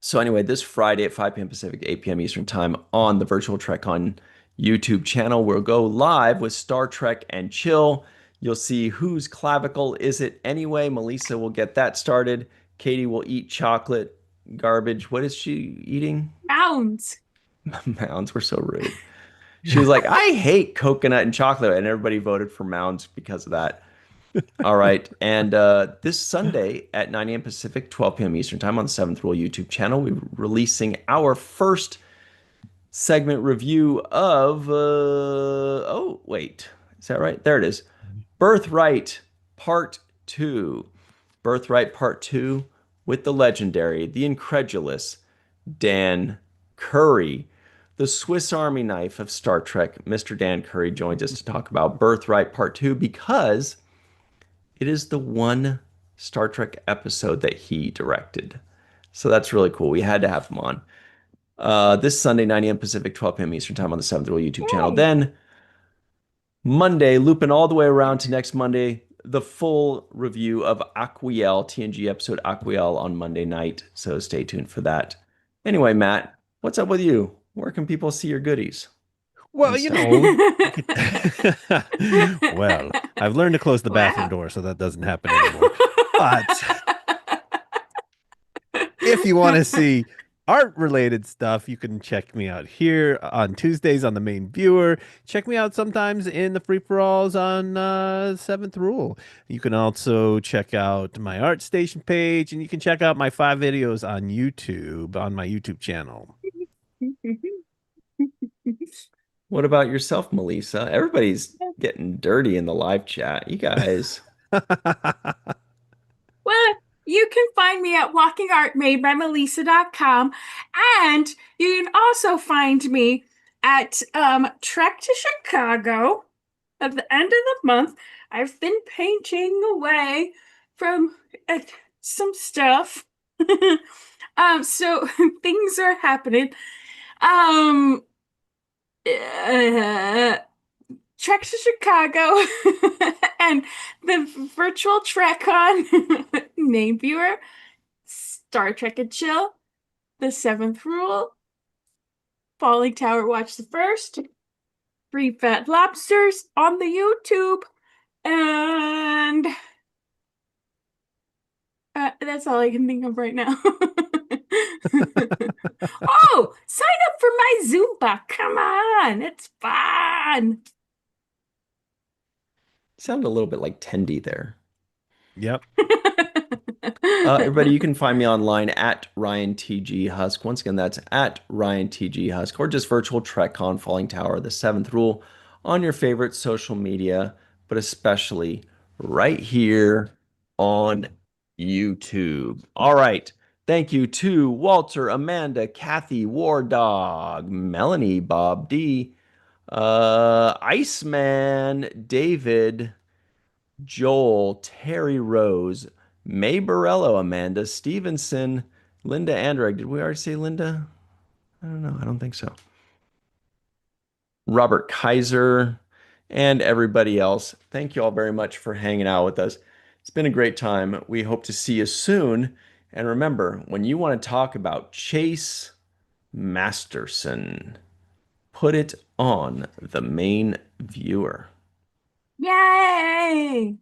So anyway, this Friday at 5 p.m. Pacific, 8 p.m. Eastern Time on the Virtual Trek on YouTube channel, we'll go live with Star Trek and Chill. You'll see whose clavicle is it anyway. Melissa will get that started. Katie will eat chocolate garbage. What is she eating? Mounds. Mounds were so rude. She was like, I hate coconut and chocolate, and everybody voted for Mounds because of that. All right. And this Sunday at 9 a.m. Pacific, 12 p.m. Eastern Time on the Seventh Rule YouTube channel, we're releasing our first segment review of, oh, wait. Is that right? There it is. Birthright Part 2. Birthright Part 2 with the legendary, the incredulous Dan Curry. The Swiss Army knife of Star Trek, Mr. Dan Curry joins us to talk about Birthright Part 2 because it is the one Star Trek episode that he directed. So that's really cool. We had to have him on. This Sunday, 9 a.m. Pacific, 12 p.m. Eastern Time on the 7th Rule YouTube channel. Yay. Then Monday, looping all the way around to next Monday, the full review of Aquiel, TNG episode Aquiel on Monday night. So stay tuned for that. Anyway, Matt, what's up with you? Where can people see your goodies Well, and you stuff? know, you could... Well, I've learned to close the bathroom Wow. door, so that doesn't happen anymore. But if you want to see art-related stuff, you can check me out here on Tuesdays on the main viewer. Check me out sometimes in the free-for-alls on Seventh Rule. You can also check out my art station page, and you can check out my 5 videos on YouTube, on my YouTube channel. What about yourself, Melissa? Everybody's getting dirty in the live chat. You guys. Well, you can find me at walkingartmadebymelissa.com, and you can also find me at Trek to Chicago at the end of the month. I've been painting away from some stuff. So things are happening. Um, uh, Trek to Chicago and the virtual TrekCon name viewer, Star Trek and Chill, The Seventh Rule, Falling Tower Watch the First, Three Fat Lobsters on the YouTube, and that's all I can think of right now. Oh, sign up for my Zumba. Come on, it's fun. Sounded a little bit like Tendy there. Yep. Everybody, you can find me online at RyanTGHusk. Once again, that's at RyanTGHusk, or just virtual TrekCon Falling Tower, the seventh rule on your favorite social media, but especially right here on YouTube. All right. Thank you to Walter, Amanda, Kathy, War Dog, Melanie, Bob D, Iceman, David, Joel, Terry Rose, May Borello, Amanda Stevenson, Linda Andreg. Did we already say Linda? I don't know. I don't think so. Robert Kaiser, and everybody else. Thank you all very much for hanging out with us. It's been a great time. We hope to see you soon. And remember, when you want to talk about Chase Masterson, put it on the main viewer. Yay!